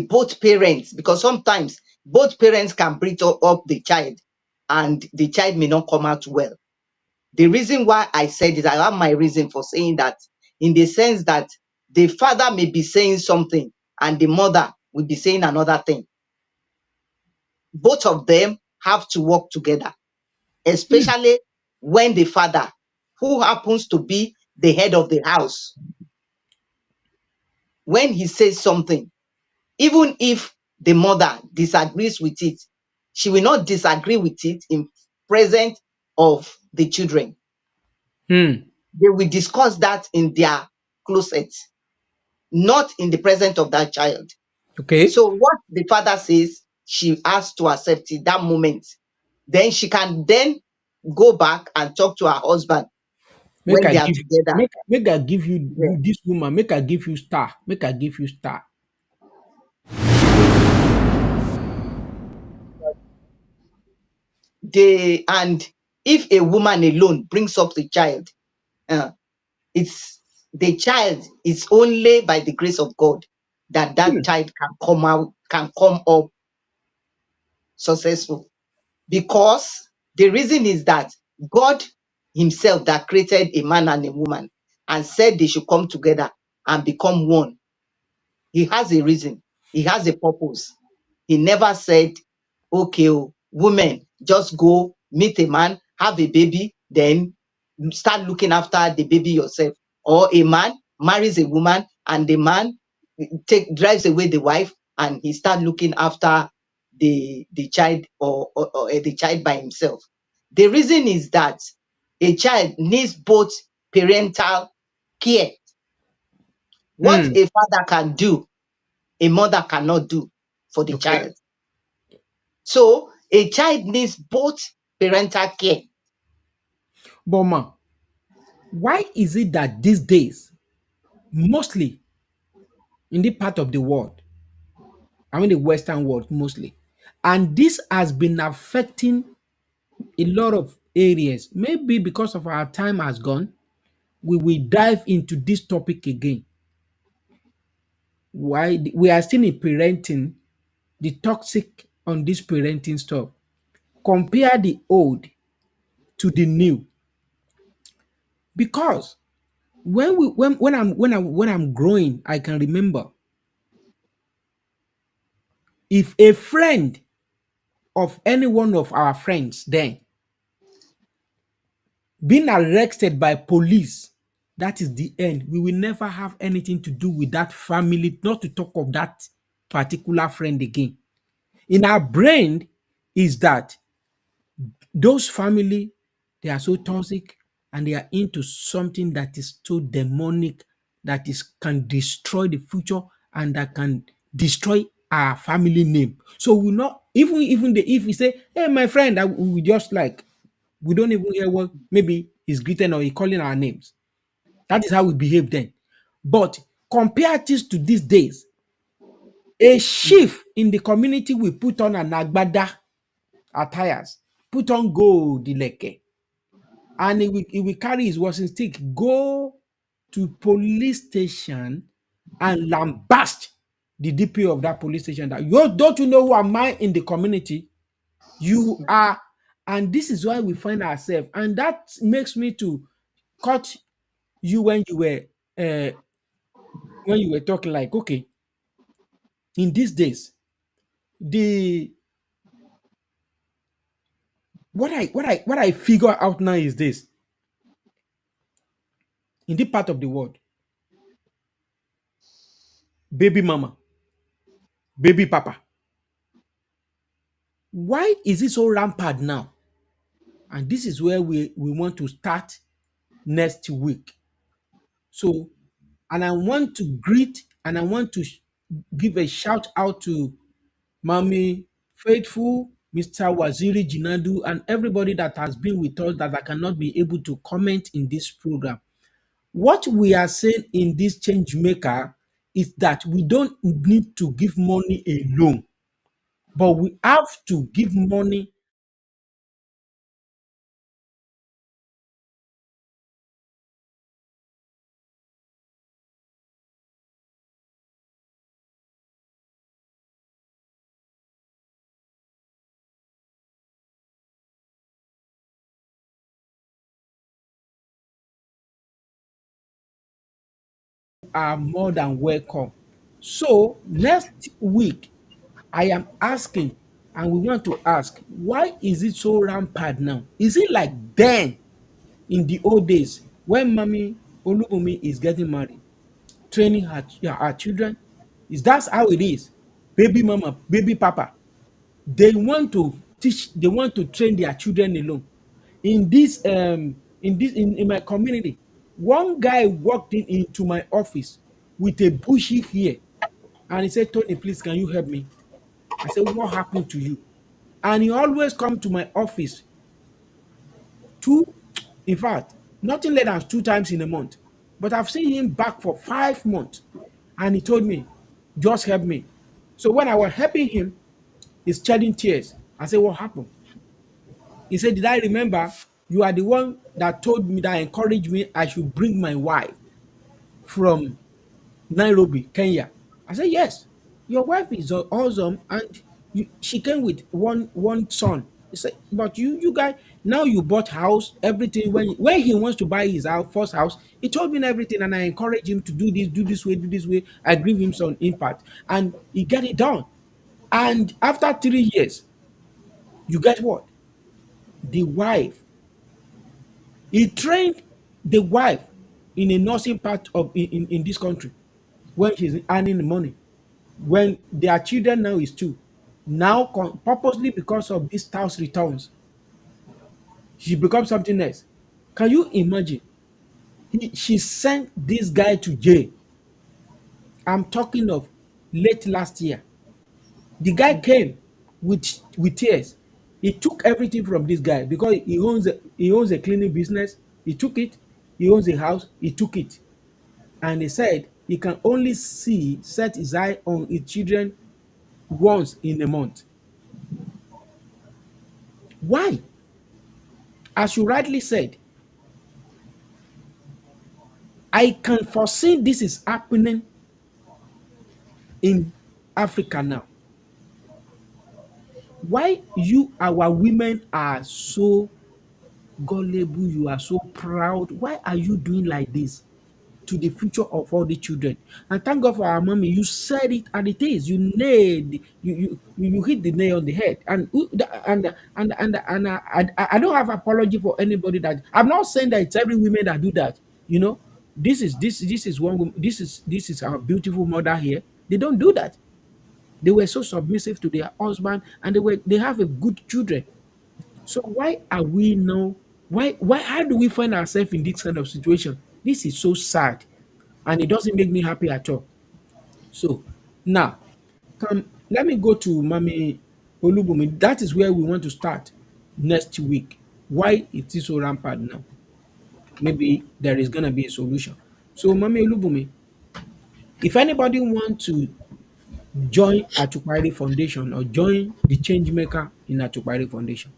both parents, because sometimes both parents can bring up the child and the child may not come out well. The reason why I said it, I have my reason for saying that, in the sense that the father may be saying something and the mother will be saying another thing. Both of them have to work together, especially when the father, who happens to be the head of the house, when he says something, even if the mother disagrees with it, she will not disagree with it in presence of the children. They will discuss that in their closet, not in the presence of that child. Okay. So what the father says, she has to accept it that moment. Then she can then go back and talk to her husband Make when I they are give together. make I give you Yeah. this woman, make I give you star, make I give you star. And if a woman alone brings up the child, it's the child is only by the grace of God that child can come up successful. Because the reason is that God himself that created a man and a woman and said they should come together and become one. He has a reason. He has a purpose. He never said, okay, women, just go meet a man, have a baby, then start looking after the baby yourself. Or a man marries a woman and the man drives away the wife and he start looking after the child or the child by himself. The reason is that a child needs both parental care. What a father can do, a mother cannot do for the Okay. child. So a child needs both parental care. But ma, why is it that these days, mostly in the part of the world, I mean the Western world mostly, and this has been affecting a lot of areas, maybe because of our time has gone, we will dive into this topic again. Why we are still in parenting, the toxic on this parenting stuff. Compare the old to the new. Because when I'm growing, I can remember if a friend of any one of our friends then being arrested by police, that is the end. We will never have anything to do with that family, not to talk of that particular friend again. In our brain is that those family, they are so toxic and they are into something that is so demonic, that is can destroy the future and that can destroy our family name. So we not even if we say, hey, my friend, we just like we don't even hear what maybe he's greeting or he calling our names. That is how we behave then. But compare this to these days, a chief in the community will put on an agbada attires, put on gold ileke, and he will carry his walking stick, go to police station and lambast the DP of that police station that you don't you know who am I in the community? You are, and this is why we find ourselves, and that makes me to cut you uh, when you were talking like okay, in these days, the what I figure out now is this: in this part of the world, baby mama, baby papa, why is it so rampant now? And this is where we want to start next week. So, and I want to greet and I want to give a shout out to Mommy Faithful, Mr. Waziri Jinadu, and everybody that has been with us that I cannot be able to comment in this program. What we are saying in this change maker is that we don't need to give money alone, but we have to give money are more than welcome. So next week, I am asking, and we want to ask, why is it so rampant now? Is it like then in the old days when Mommy Olubumi is getting married, training her children? Is that how it is? Baby mama, baby papa, they want to teach, they want to train their children alone. In my community, one guy walked into my office with a bushy hair and he said, Tony, please, can you help me? I said, what happened to you? And he always come to my office two, in fact, nothing less than 2 times in a month. But I've seen him back for 5 months. And he told me, just help me. So when I was helping him, he's shedding tears. I said, what happened? He said, did I remember you are the one that told me, that encouraged me I should bring my wife from Nairobi, Kenya? I said, yes, your wife is awesome, and she came with one son. He said, but you guys, now you bought house, everything. When he wants to buy his house, first house, he told me everything, and I encourage him to do this way, do this way. I give him some impact, and he get it done. And after 3 years, you get what? The wife. He trained the wife in a nursing part of in this country when she's earning the money. When their children now is two, now purposely because of these tax returns, she becomes something else. Can you imagine? She sent this guy to jail. I'm talking of late last year. The guy came with tears. He took everything from this guy because he owns a cleaning business. He took it. He owns a house. He took it, and he said he can only set his eye on his children once in a month. Why? As you rightly said, I can foresee this is happening in Africa now. Why our women are so gullible, you are so proud? Why are you doing like this to the future of all the children? And thank God for our mommy. You said it and it is. You nailed. You hit the nail on the head. And I don't have apology for anybody that. I'm not saying that it's every woman that do that. You know, this is this is our beautiful mother here. They don't do that. They were so submissive to their husband, and they have a good children. So why are we now? Why how do we find ourselves in this kind of situation? This is so sad, and it doesn't make me happy at all. So now, let me go to Mami Olubumi. That is where we want to start next week. Why it is so rampant now? Maybe there is gonna be a solution. So Mami Olubumi, if anybody want to join Atupa Ire Foundation or join the change maker in Atupa Ire Foundation,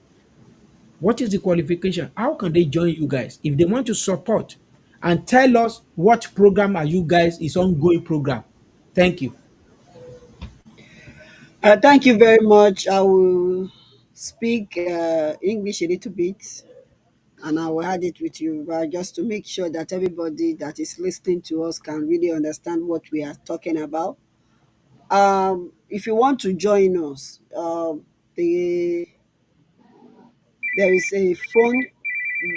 what is the qualification? How can they join you guys if they want to support? And tell us what program are you guys is ongoing program. Thank you. Thank you very much. I will speak English a little bit, and I will add it with you, but just to make sure that everybody that is listening to us can really understand what we are talking about. If you want to join us, the there is a phone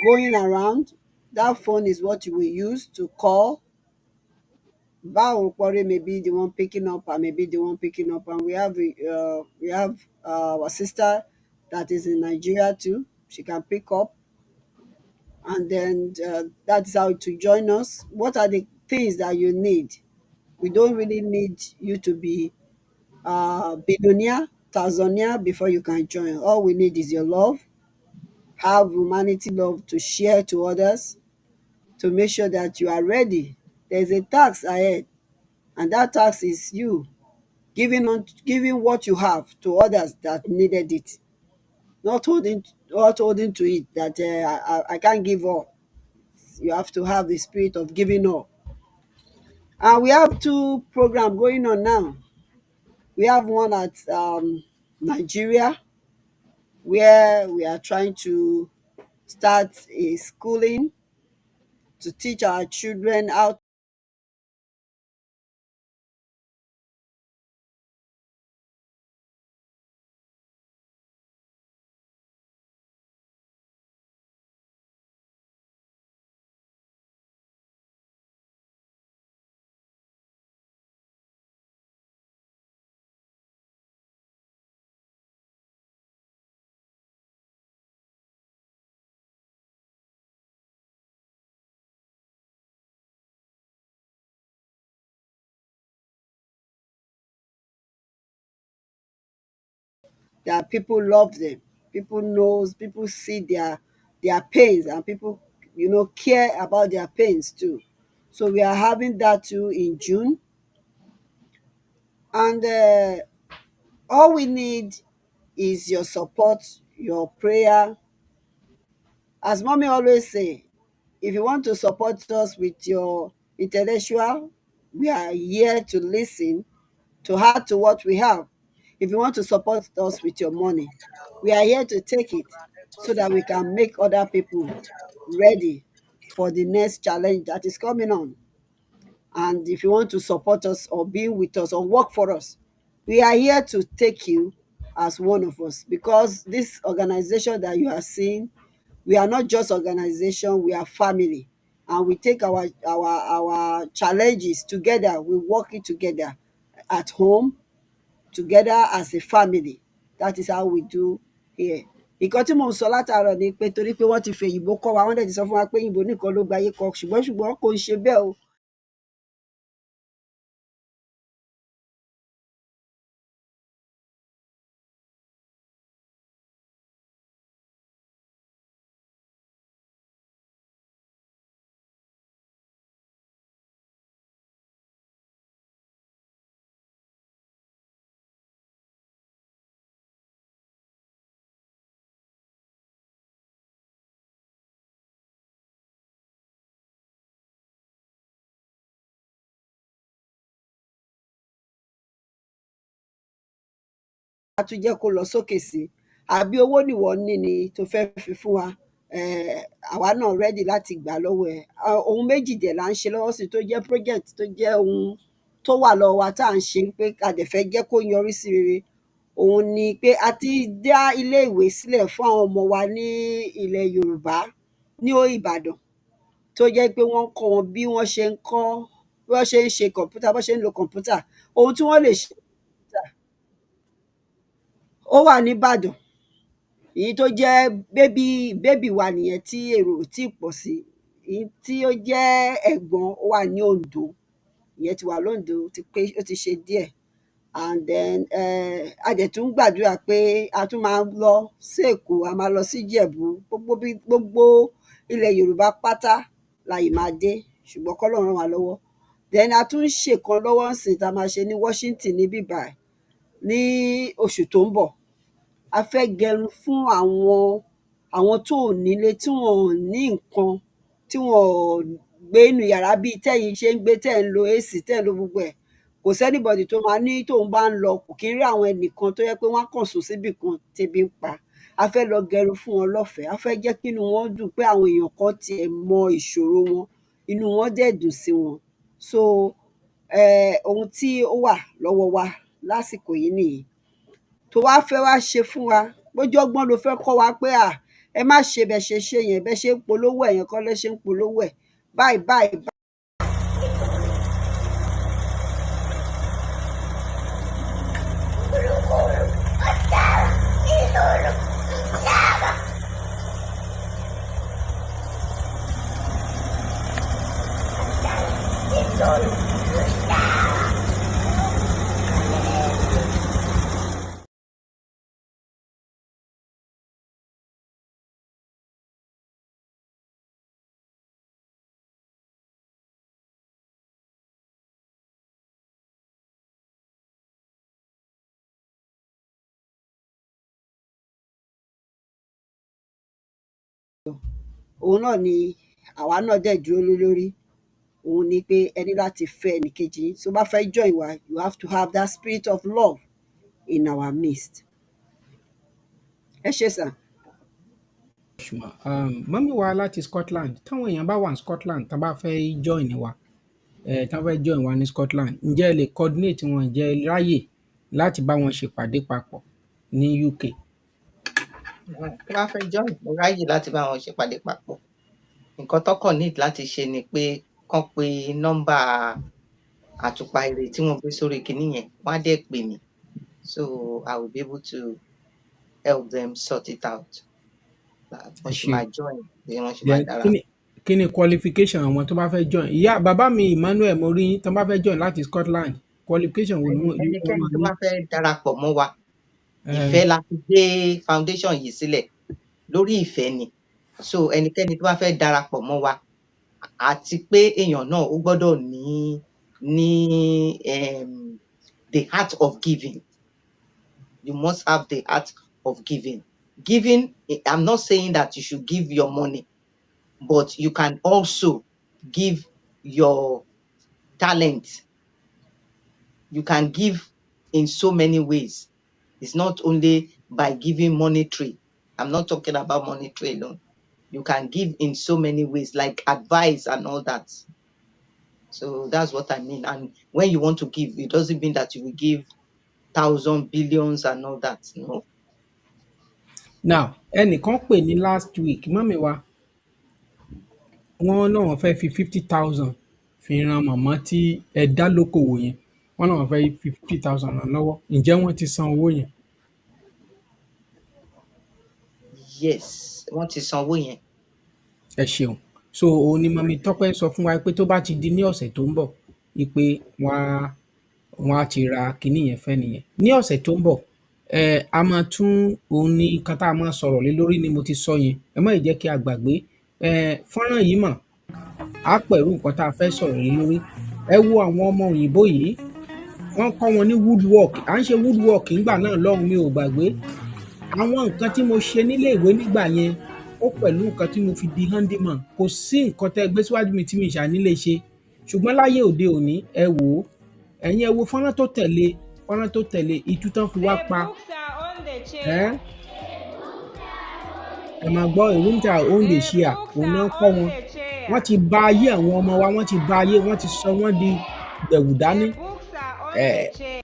going around. That phone is what you will use to call. Baokore may be the one picking up, and maybe the one picking up, and we have our sister that is in Nigeria too. She can pick up, and then that's how to join us. What are the things that you need? We don't really need you to be billionaire, thousandaire before you can join. All we need is your love, have humanity love to share to others, to make sure that you are ready. There's a task ahead, and that task is you giving what you have to others that needed it, not holding to it that I can't give up. You have to have the spirit of giving up. And we have two programs going on now. We have one at Nigeria, where we are trying to start a schooling to teach our children how. That people love them, people see their pains, and people care about their pains too. So we are having that too in June. And all we need is your support, your prayer. As mommy always say, if you want to support us with your intellectual, we are here to listen, to add to what we have. If you want to support us with your money, we are here to take it, so that we can make other people ready for the next challenge that is coming on. And if you want to support us or be with us or work for us, we are here to take you as one of us, because this organization that you are seeing, we are not just organization, we are family. And we take our challenges together, we work it together at home, together as a family. That is how we do here. Nǹkan tí mò ń sọ látàárọ̀ ni pé torí pé wọ́n ti fi òyìnbó kọ́ wa, wọ́n dẹ̀ ti sọ fún wa pé òyìnbó nìkan ló gbayé kọ, ṣùgbọ́n kò ń ṣe bẹ́ẹ̀ o. A tún jẹ́ kó lọ sókè sí i. Àbí owó nìwọ ní ni tó fẹ́ fi fún wa, àwa náà rẹ́dì láti gbà lọ́wọ́ ẹ̀. Ohun méjì dẹ̀ là ń ṣe lọ́wọ́ sí, tó jẹ́ project, tó jẹ́ ohun tó wà lọ́wọ́ wa tá à ń ṣe pé a dẹ̀ fẹ́ jẹ́ kó yọrí sí rere. Òun ni pé a ti dá ilé ìwé sílẹ̀ fún àwọn ọmọ wa ní ilẹ̀ Yorùbá, ní Ìbàdàn, tó jẹ́ pé wọ́n ń kọ́ wọn bí wọ́n ṣe ń kọ́, bí wọ́n ṣe ń ṣe kọ̀ǹpútà, bí wọ́n ṣe ń lo kọ̀ǹpútà, ohun tí wọ́n lè ṣe. Ó wà níbàdàn. Èyí tó jẹ́ bébì wa nìyẹn, tí èrò ò tíì pọ̀ sí. Èyí tí ó jẹ́ ẹ̀gbọ́n ó wà ní Oǹdó, ìyẹn ti wà lóǹdó, ó ti ṣe díẹ̀. And then a dẹ̀ tún ń gbàdúrà pé a tún máa lọ sí Èkó, a máa lọ sí Ìjẹ̀bú, gbogbo ilẹ̀ Yorùbá pátá la yìí máa dé, ṣùgbọ́n k'Ọlọ́run ràn wá lọ́wọ́. Then a tún ń ṣèkan lọ́wọ́ ńsìnyí tá a máa ṣe ní Washington níbí báyìí ní oṣù tó ń bọ̀. A fẹ́ gẹrun fún àwọn tó ò nílé, tí wọn ò ní nǹkan, tí wọn ò gbé inú yàrá bíi tẹ́yin ṣe ń gbé, tẹ́ ń lo AC, tẹ́ ń lo gbogbo ẹ̀. kò sẹ́nìbọ̀dì tó máa ní tóun bá ń lọ kò kí ń rí àwọn ẹnìkan tó yẹ pé wọ́n á kàn sùn síbì kan tébi ń pa. A fẹ́ lọ gẹrun fún wọn lọ́fẹ̀ẹ́, a fẹ́ jẹ́ kí inú wọn dùn pé àwọn èèyàn kan tiẹ̀ mọ ìṣòro wọn, inú wọn dẹ̀ dùn sí wọn. So ohun tí ó wà lọ́wọ́ wa lásìkò yìí nìyí. Tó wá fẹ́ wá ṣe fún wa, bójú ọgbọ́n ló fẹ́ kọ́ wa pé ẹ má ṣe bẹ́ ṣe ṣe yẹn, bẹ́ ṣe ń polówó ẹ̀ yẹn kọ́ lẹ́ ṣe ń polówó ẹ̀ báyìí báyìí. Òun náà ni àwa náà dẹ̀ dúró lé lórí. Òun ni pé ẹ ní láti fẹ́ ẹnìkejì yín. Tó bá fẹ́ join wa, you have to have that spirit of love in our midst. Ẹ ṣé sà. Mọ́mí wa láti Scotland, táwọn èèyàn bá wà ní Scotland tán bá fẹ́ join wa, tán fẹ́ join wa ní Scotland, ǹjẹ́ ẹ lè coordinate wọn, ǹjẹ́ ẹ ráyè láti bá wọn ṣèpàdé papọ̀ ní UK? Tó bá fẹ́ join, mo ráyè láti bá wọn ṣèpàdé papọ̀. Nǹkan tó kàn need láti ṣe ni pé kán pe nọ́mbà Atupa Ire tí wọ́n gbé sórí kinní yẹn, wọ́n á dẹ̀ pè mí. So I will be able to help them sort it out. Wọ́n ṣe máa join, bí wọ́n ṣe máa dára. Kí ni qualification àwọn tó bá fẹ́ join? Ìyá bàbá mi Emmanuel mo rí tán bá fẹ́ join láti Scotland, qualification wo ni wọ́n máa ní? Ẹnikẹ́ni tó bá fẹ́ darapọ̀ mọ́ wa, ìfẹ́ la fi gbé foundation yìí sílẹ̀, lórí ìfẹ́ ni. So ẹnikẹ́ni tó bá fẹ́ darapọ̀ mọ́ wa, àti pé èèyàn náà ó gbọ́dọ̀ ní the heart of giving. You must have the heart of giving. Giving, I'm not saying that you should give your money, but you can also give your talent. You can give in so many ways. It's not only by giving monetary. I'm not talking about monetary alone. You can give in so many ways, like advice and all that. So that's what I mean. And when you want to give, it doesn't mean that you will give thousands, billions and all that. No. Now, ẹnìkan pè ní last week, mọ́mí wa, wọ́n náà fẹ́ fi 50,000 fi ran màmá tí ẹ dá lókòwò yẹn. Wọ́n náà fẹ́ fi 50,000 ràn lọ́wọ́. Ǹjẹ́ wọ́n ti san owó yẹn? Yes, wọ́n ti san owó yẹn. Ẹ ṣeun. So òun ni mọ́mí Tọ́pẹ́ sọ fún wa pé tó bá ti di ní ọ̀sẹ̀ tó ń bọ̀, pé wọ́n á ti ra kinní yẹn fẹ́ nìyẹn. Ní ọ̀sẹ̀ tó ń bọ̀, a máa tún òun ní nǹkan tá a máa sọ̀rọ̀ lé lórí ni mo ti sọ yẹn. Ẹ má jẹ́ kí a gbàgbé. Fọ́nrán yìí mọ̀, á pẹ̀lú nǹkan tá a fẹ́ sọ̀rọ̀ lé lórí. Ẹ wo àwọn ọmọ òyìnbó yìí, wọ́n kọ́ wọn ní woodwork. À ń ṣe woodwork nígbà náà lọ́hùn, mi ò gbàgbé. Àwọn nǹkan tí mo ṣe nílé ìwé nígbà yẹn, ó pẹ̀lú nǹkan tí mo fi di handyman. Kò sí nǹkan tẹ́ gbé síwájú mi tí mi ṣà nílé ṣe. Ṣùgbọ́n láyé òde òní, ẹ wò ó. Ẹ̀yin ẹ wo fọ́nrán tó tẹ̀lé, itú tán fi wá pa. Ẹ máa gbọ́ ìrúntà own the share, òun náà kọ́ wọn. Wọ́n ti bà ayé àwọn ọmọ wa, wọ́n ti sọ wọ́n di gbẹ̀wù dání.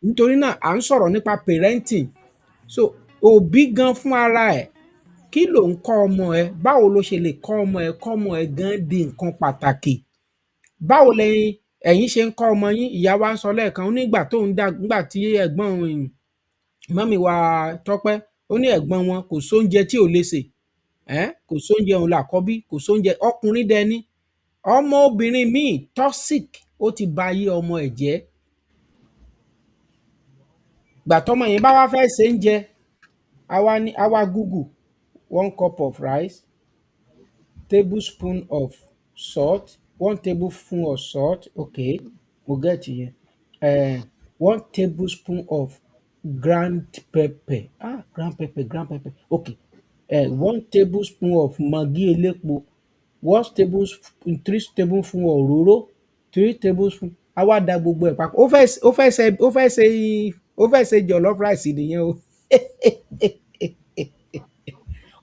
Nítorí náà à ń sọ̀rọ̀ nípa parenting. So òbí gan fún ara ẹ̀, kí ló ń kọ́ ọmọ ẹ? Báwo ló ṣe lè kọ́ ọmọ ẹ gan di nǹkan pàtàkì? Báwo ẹ̀yin ṣe ń kọ́ ọmọ yín? Ìyá wa ń sọ lẹ́ẹ̀kan, ó nígbà tó ń dàgbà, nígbà tí ẹ̀gbọ́n mọ́mí wa Tọ́pẹ́, ó ní ẹ̀gbọ́n wọn kò sóúnjẹ tí ò lè sè. Kò sóúnjẹ, òun làkọ́bí, kò sóúnjẹ. Ọkùnrin dẹni, ọmọ obìnrin míì toxic, ó ti ba ayé ọmọ ẹ̀ jẹ́. Gbà tọ́mọ yẹn bá wá fẹ́ ṣe oúnjẹ, àwa Google 1 cup of rice, tablespoon of salt, 1 tablespoon of salt, okay, mo get yẹn. 1 tablespoon of ground pepper. Ground pepper, okay. 1 tablespoon of maggi elépo, 3 tablespoon òróró, 3 tablespoon. a wá da gbogbo ẹ̀ papọ̀ ó fẹ́ ṣe jollof rice nìyẹn o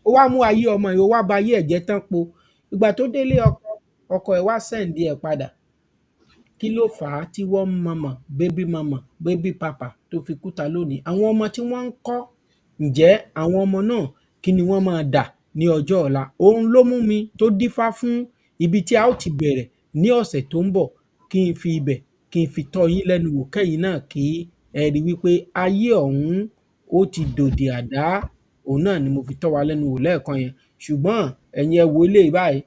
ó wá mú ayé ọmọ yìí ó wá ba ayé ẹ̀ jẹ́ tán po ìgbà tó délé ọkọ ẹ̀ wá sẹ́ǹdì ẹ̀ padà kí ló fà á tí wọ́n mama baby papa tó fi kúta lónìí àwọn ọmọ tí wọ́n ń kọ́ ǹjẹ́ àwọn ọmọ náà kí ni wọ́n máa dà ní ọjọ́ ọ̀la òun ló mú mi tó dífá fún ibi tí a ó ti bẹ̀rẹ̀ ní ọ̀sẹ̀ tó ń bọ̀ kí n fi ibẹ̀ kí n fi tọ́ yín lẹ́nu wò kẹ́yìn náà kí ẹ rí wípé ayé ọ̀hún ó ti dòdì àdá òun náà ni mo fi tọ́ wa lẹ́nu wò lẹ́ẹ̀kan yẹn ṣùgbọ́n ẹ̀yin ẹ wo eléyìí báyìí.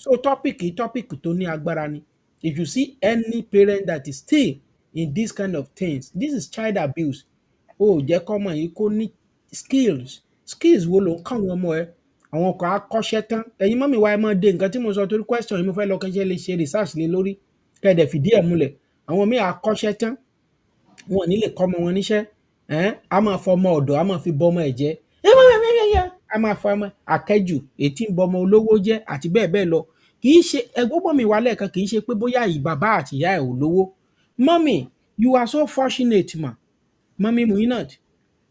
So topic tó ní agbára ni. If you see any parent that is still in this kind of things, this is child abuse. O ò jẹ́ kọ́mọ yìí kó ní skills wo ló ń kọ́ àwọn ọmọ ẹ? Àwọn kan á kọ́ṣẹ́ tán. Ẹ̀yin mọ́mì wa ẹ máa de nǹkan tí mo sọ torí question yìí mo fẹ́ lọ kẹ́ṣẹ́ lè ṣe research lé lórí kẹ́ẹ̀dẹ̀ fìdí ẹ̀ múlẹ̀. Àwọn míì á kọ́ṣẹ́ tán wọn ò ní lè kọ́ ọmọ wọn níṣẹ́. A máa fọmọ ọ̀dọ̀ a máa fi bọ ọmọ ẹ̀ jẹ́. A máa fọ ọmọ àkẹ́jù èyí tí ń bọ ọmọ olówó jẹ́ àti bẹ́ẹ̀ bẹ́ẹ̀ lọ. Kì í ṣe ẹgbọ́n mi wá lẹ́ẹ̀kan kì í ṣe pé bóyá bàbá àti ìyá ẹ̀ ò lówó. Mommy, you are so fortunate ma. Mommy Muinat,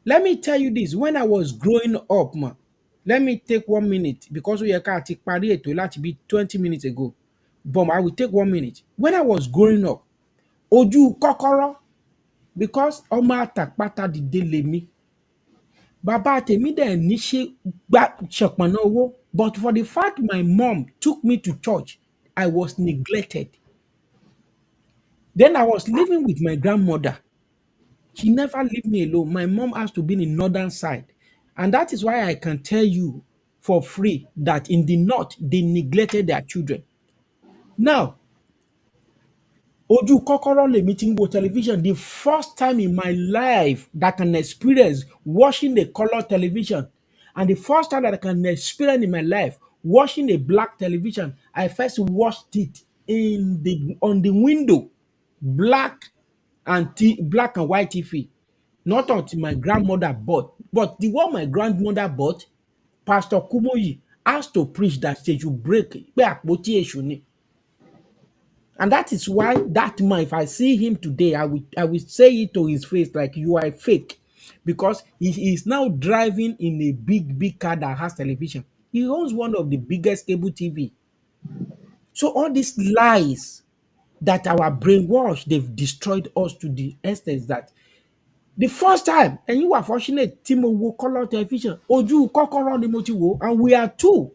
let me tell you this, when I was growing up ma, let me take 1 minute because ó yẹ ká ti parí ètò láti bí 20 minutes ago. But I will take 1 minute. When I was growing up, ojú kọ́kọ́rọ́ because ọmọ àtàpátá dìde lèmi. Bàbá tèmi dẹ̀ ní ṣe ṣọ̀pọ̀nà owó. But for the fact my mom took me to church, I was neglected. Then I was living with my grandmother. She never leave me alone. My mom has to be in the northern side. And that is why I can tell you for free that in the north, they neglected their children. Now, ojú kọ́kọ́rọ́ lèmi tí ń wo television. The first time in my life that I can experience watching a color television and the first time that I can experience in my life watching a black television, I first watched it on the window, black and white TV. Not until my grandmother bought, but the one my grandmother bought, Pastor Kumoyi has to preach that they should break pé àpótí èṣù ni. And that is why that man, if I see him today, I will say it to his face like you are fake. Because he is now driving in a big car that has television. He owns one of the biggest cable TV. So all these lies that our brainwash, they've destroyed us to the extent that the first time, and you are fortunate, tí mo wo color television, ojú kọ́kọ́rọ́ ni mo ti wò, and we are two.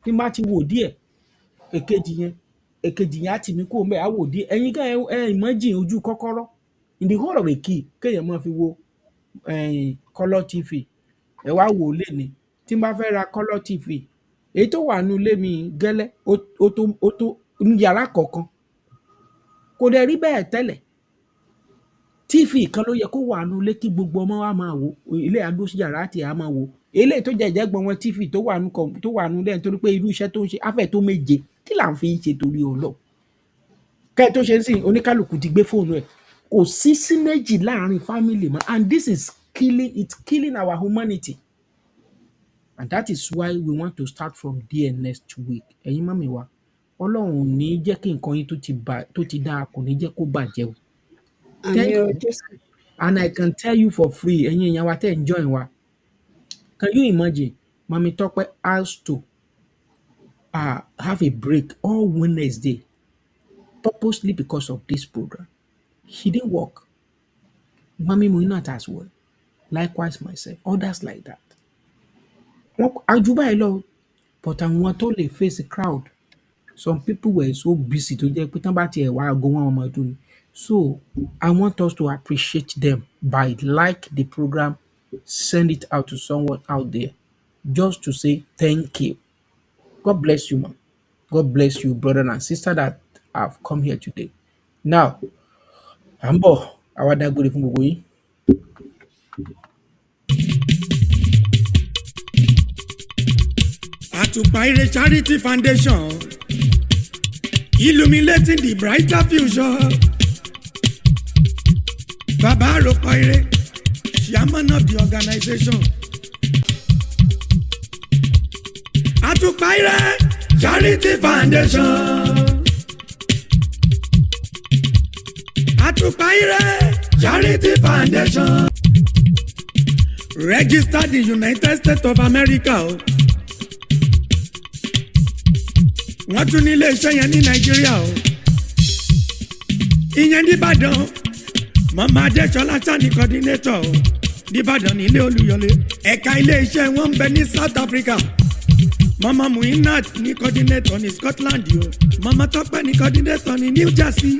Tí má ti wò díẹ̀, èkejì yẹn á tì mí kúrò ńbẹ̀ á wò díẹ̀. Ẹ̀yin gan ẹ imagine ojú kọ́kọ́rọ́ in the whole of a key kéèyàn máa fi wo color TV. Ẹ wá wò ó lénìí. Tí n bá fẹ́ ra color TV, èyí tó wà nínú ilé mi gẹ́lẹ́ ó tó yàrá kọ̀ọ̀kan. Kò dẹ̀ rí bẹ́ẹ̀ tẹ́lẹ̀. TV kan ló yẹ kó wà nínú ilé kí gbogbo ọmọ wa máa wò. Ilé àdó sí yàrá tí a máa wò. Eléyìí tó jẹ̀jẹ̀ gbọ́n wọn TV tó wà nínú ilé nítorí pé irú iṣẹ́ tó ń ṣe á fẹ́ tó méje. Kí là ń fi ṣe torí Ọlọ́run? Kẹ́ ẹ tó ṣe ń sìn oníkálukú ti gbé fóònù ẹ̀. Kò sí synergy láàrin family mọ́, and this is killing our humanity. And that is why we want to start from there next week. Ẹ̀yin mọ́mì wa, Ọlọ́run ò ní jẹ́ kí nǹkan yín tó ti dáa kò ní jẹ́ kó bàjẹ́ o. Thank you. And I can tell you for free, ẹ̀yin èèyàn wa tẹ́ ń join wa. Can you imagine? Mami Tope has to have a break all Wednesday purposely because of this program. She didn't work. Mommy Muinat as well. Likewise myself. Others like that. Wọ́n ajú báyìí lọ, but àwọn tó lè face the crowd. Some people were so busy tó jẹ́ pé tán bá tiẹ̀ wá aago wọn ọmọ ọdún ni. So I want us to appreciate them by like the program, send it out to someone out there just to say thank you. God bless you, ma'am. God bless you, brother and sister that have come here today. Now, à ń bọ̀, àwa dágbére fún gbogbo yín. Atupa Ire Charity Foundation, illuminating the brighter future. Baba Atupa Ire, chairman of the organization. Atupa Ire Charity Foundation. Atupa Ire Charity Foundation. Registered in United States of America. Wọ́n tún ní iléeṣẹ́ yẹn ní Nàìjíríà o. Ìyẹn nìbàdàn, Mama Adéṣọlá Sani coordinator o. Nìbàdàn nílé Olúyọlé. Ẹ̀ka iléeṣẹ́ wọn ń bẹ ní South Africa. Mama Muinat ní coordinator ní Scotland o. Mama Tọ́pẹ́ ní coordinator ní New Jersey.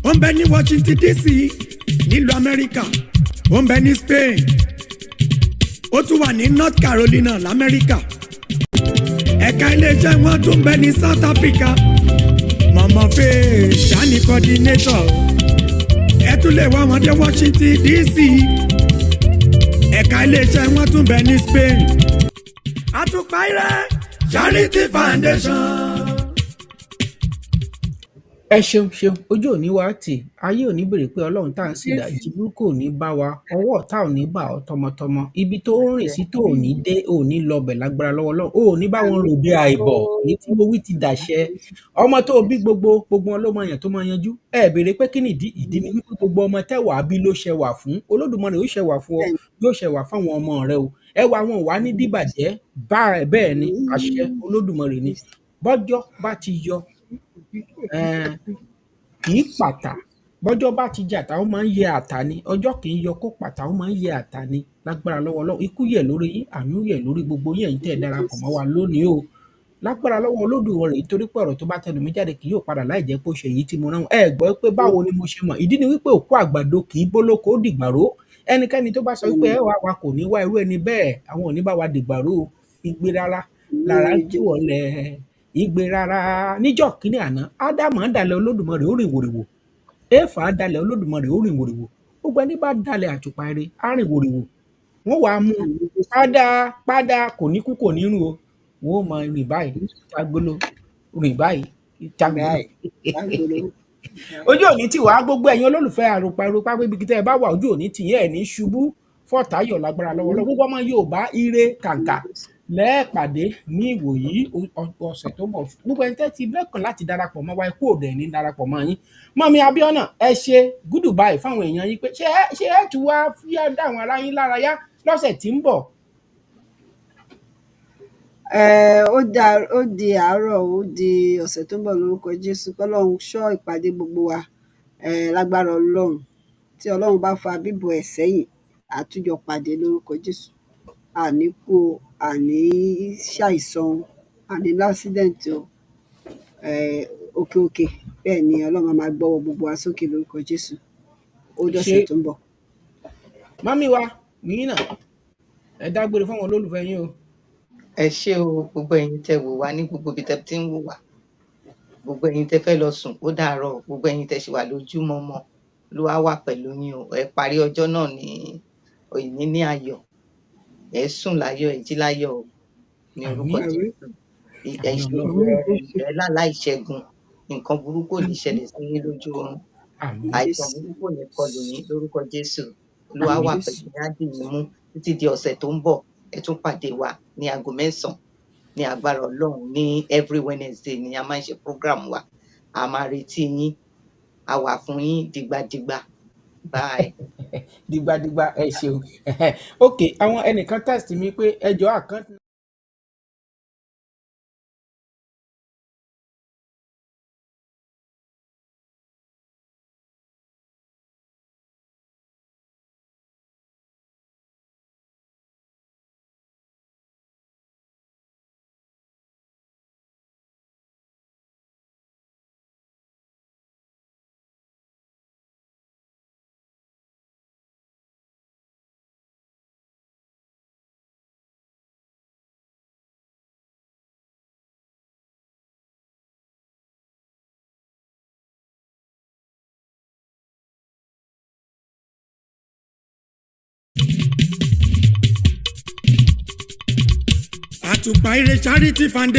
Ó ń bẹ ní Washington DC nílùú Amẹ́ríkà. Ó ń bẹ ní Spain. Ó tún wà ní North Carolina l'Amẹ́ríkà. Ẹ̀ka iléeṣẹ́ wọn tún bẹ ní South Africa. Mama Faye Sani coordinator. Ẹ tún lè wá wọn dé Washington DC. Ẹ̀ka iléeṣẹ́ wọn tún bẹ ní Spain. Atupa Ire Charity Foundation. Ẹ ṣeun ṣeun, ojú òní wa tì, ayé òní béèrè pé Ọlọ́run tá à ń sìdá, ìjìbú kò ní bá wa, ọwọ́ ọ̀tá ò ní bà ọ́ tọmọtọmọ, ibi tó ń rìn sí tó ò ní dé, ò ní lọbẹ̀ lágbára lọ́wọ́ Ọlọ́run, ò ní bá wọn rò bí àìbọ̀, èyí tí mo wí ti dàṣẹ. Ọmọ tó bí gbogbo wọn ló mọ èèyàn tó máa yanjú. Ẹ béèrè pé kí ni ìdí ni wípé gbogbo ọmọ tẹ́wàá bí ló ṣẹwà fún, Olódùmarè ó ṣẹwà fún ọ, yóò ṣẹwà fáwọn ọmọ rẹ o. Ẹwà wọn wà ní dìbàjẹ́, bẹ́ẹ̀ ni àṣẹ Olódùmarè ni. Bọ́jọ́ bá ti yọ, kì í pàtà, bọ́jọ́ bá ti jàtà ó máa ń yẹ àtà ni, ọjọ́ kì í yọ kó pàtà ó máa ń yẹ àtà ni lágbára lọ́wọ́ Ọlọ́run. Ikú yẹ̀ lórí yín, àánú yẹ̀ lórí gbogbo yín ẹ̀yin tẹ́ ẹ darapọ̀ mọ́ wa lónìí o. Lágbára lọ́wọ́ Olódùmarè, nítorí pé ọ̀rọ̀ tó bá tẹnu mi jáde kì yóò padà láì jẹ́ pé ó ṣe èyí tí mo rán. Ẹ gbọ́ pé báwo ni mo ṣe mọ̀? Ìdí ni wípé òkú àgbàdo kì í bólóko ó dìgbàró. Ẹnikẹ́ni tó bá sọ wípé ẹ wá wa kò ní wá irú ẹni bẹ́ẹ̀, àwọn ò ní bá wa dìgbàró. Igbe rárá lára ń tú ọ̀lẹ, igbe rárá. Níjọ́ kínní àná, Ádámù dalẹ̀ Olódùmarè ó rìn wòrìwò. Éfà dalẹ̀ Olódùmarè ó rìn wòrìwò. Gbogbo ẹni bá dalẹ̀ Àtùpà Ire á rìn wòrìwò. Wọ́n wàá mú pádà kò ní kú kò ní rùn o. Wọ́n ó máa rìn báyìí, jágbóló, rìn báyìí, jágbóló. Ojú òní tì wá, gbogbo ẹ̀yin olólùfẹ́ àròpá pé ibi tẹ́ ẹ bá wà, ojú òní tì yín, ẹ̀ ní ṣubú fọ́tàyọ̀ lágbára lọ́wọ́ lọ́wọ́. Gbogbo ọmọ Yorùbá ire kàǹkà lẹ́ẹ̀pàdé ní ìwòyí ọ̀sẹ̀ tó bọ̀. Gbogbo ẹni tẹ́ ti lẹ́kàn láti darapọ̀ mọ́ wa, ikú òdẹ ní darapọ̀ mọ́ yín. Mọ́mí Abíọ́nà, ẹ ṣe goodbye fáwọn èèyàn yín pé ṣé ẹ tún wá fíà dáwọn ará yín lára yá lọ́sẹ̀ tí ń bọ̀. Ó di àárọ̀, ó di ọ̀sẹ̀ tó ń bọ̀ lórúkọ Jésù. Kọ́lọ́run ṣọ́ ìpàdé gbogbo wa lágbára Ọlọ́run. Tí Ọlọ́run bá fa bíbọ̀ ẹ̀ sẹ́yìn, àtújọ pàdé lórúkọ Jésù. Àní kú, àní ṣàìsàn, àní lásídẹ̀ǹtì o. Òkè bẹ́ẹ̀ ni Ọlọ́run máa gbọ́wọ́ gbogbo wa sókè lórúkọ Jésù. Ó dọ̀sẹ̀ tó ń bọ̀. Mọ́mí wa yín náà, ẹ dágbére fún àwọn olólùfẹ́ yín o. Ẹ ṣé o, gbogbo ẹ̀yin tẹ́ wò wá ní gbogbo ibi tẹ́ ti ń wò wá, gbogbo ẹ̀yin tẹ́ fẹ́ lọ sùn ó dàárọ̀, gbogbo ẹ̀yin tẹ́ ṣì wà lójúmọmọ ló wà pẹ̀lú yín o. Ẹ parí ọjọ́ náà ní òní ní ayọ̀, ẹ sùn láyọ̀, ẹ jí láyọ̀ o, ní orúkọ Jésù. Ẹ láláì ṣẹ́gun, nǹkan burúkú ò ní ṣẹlẹ̀ sí yín lójú oorun, àìsàn burúkú ò ní kọlù yín lórúkọ Jésù. Olúwa wà pẹ̀lú yín, á dì yín mú títí di ọ̀sẹ̀ tó ń bọ̀. Ẹ tún pàdé wa ní aago 9 ní agbára Ọlọ́run. Ní every Wednesday ni a máa ń ṣe program wa. A máa retí yín, a wà fún yín dìgbàdìgbà. Bye. Dìgbàdìgbà, ẹ ṣeun. Ok, àwọn ẹnìkan text mi pé ẹjọ́ àkáǹtì Atupa Ire Charity Foundation.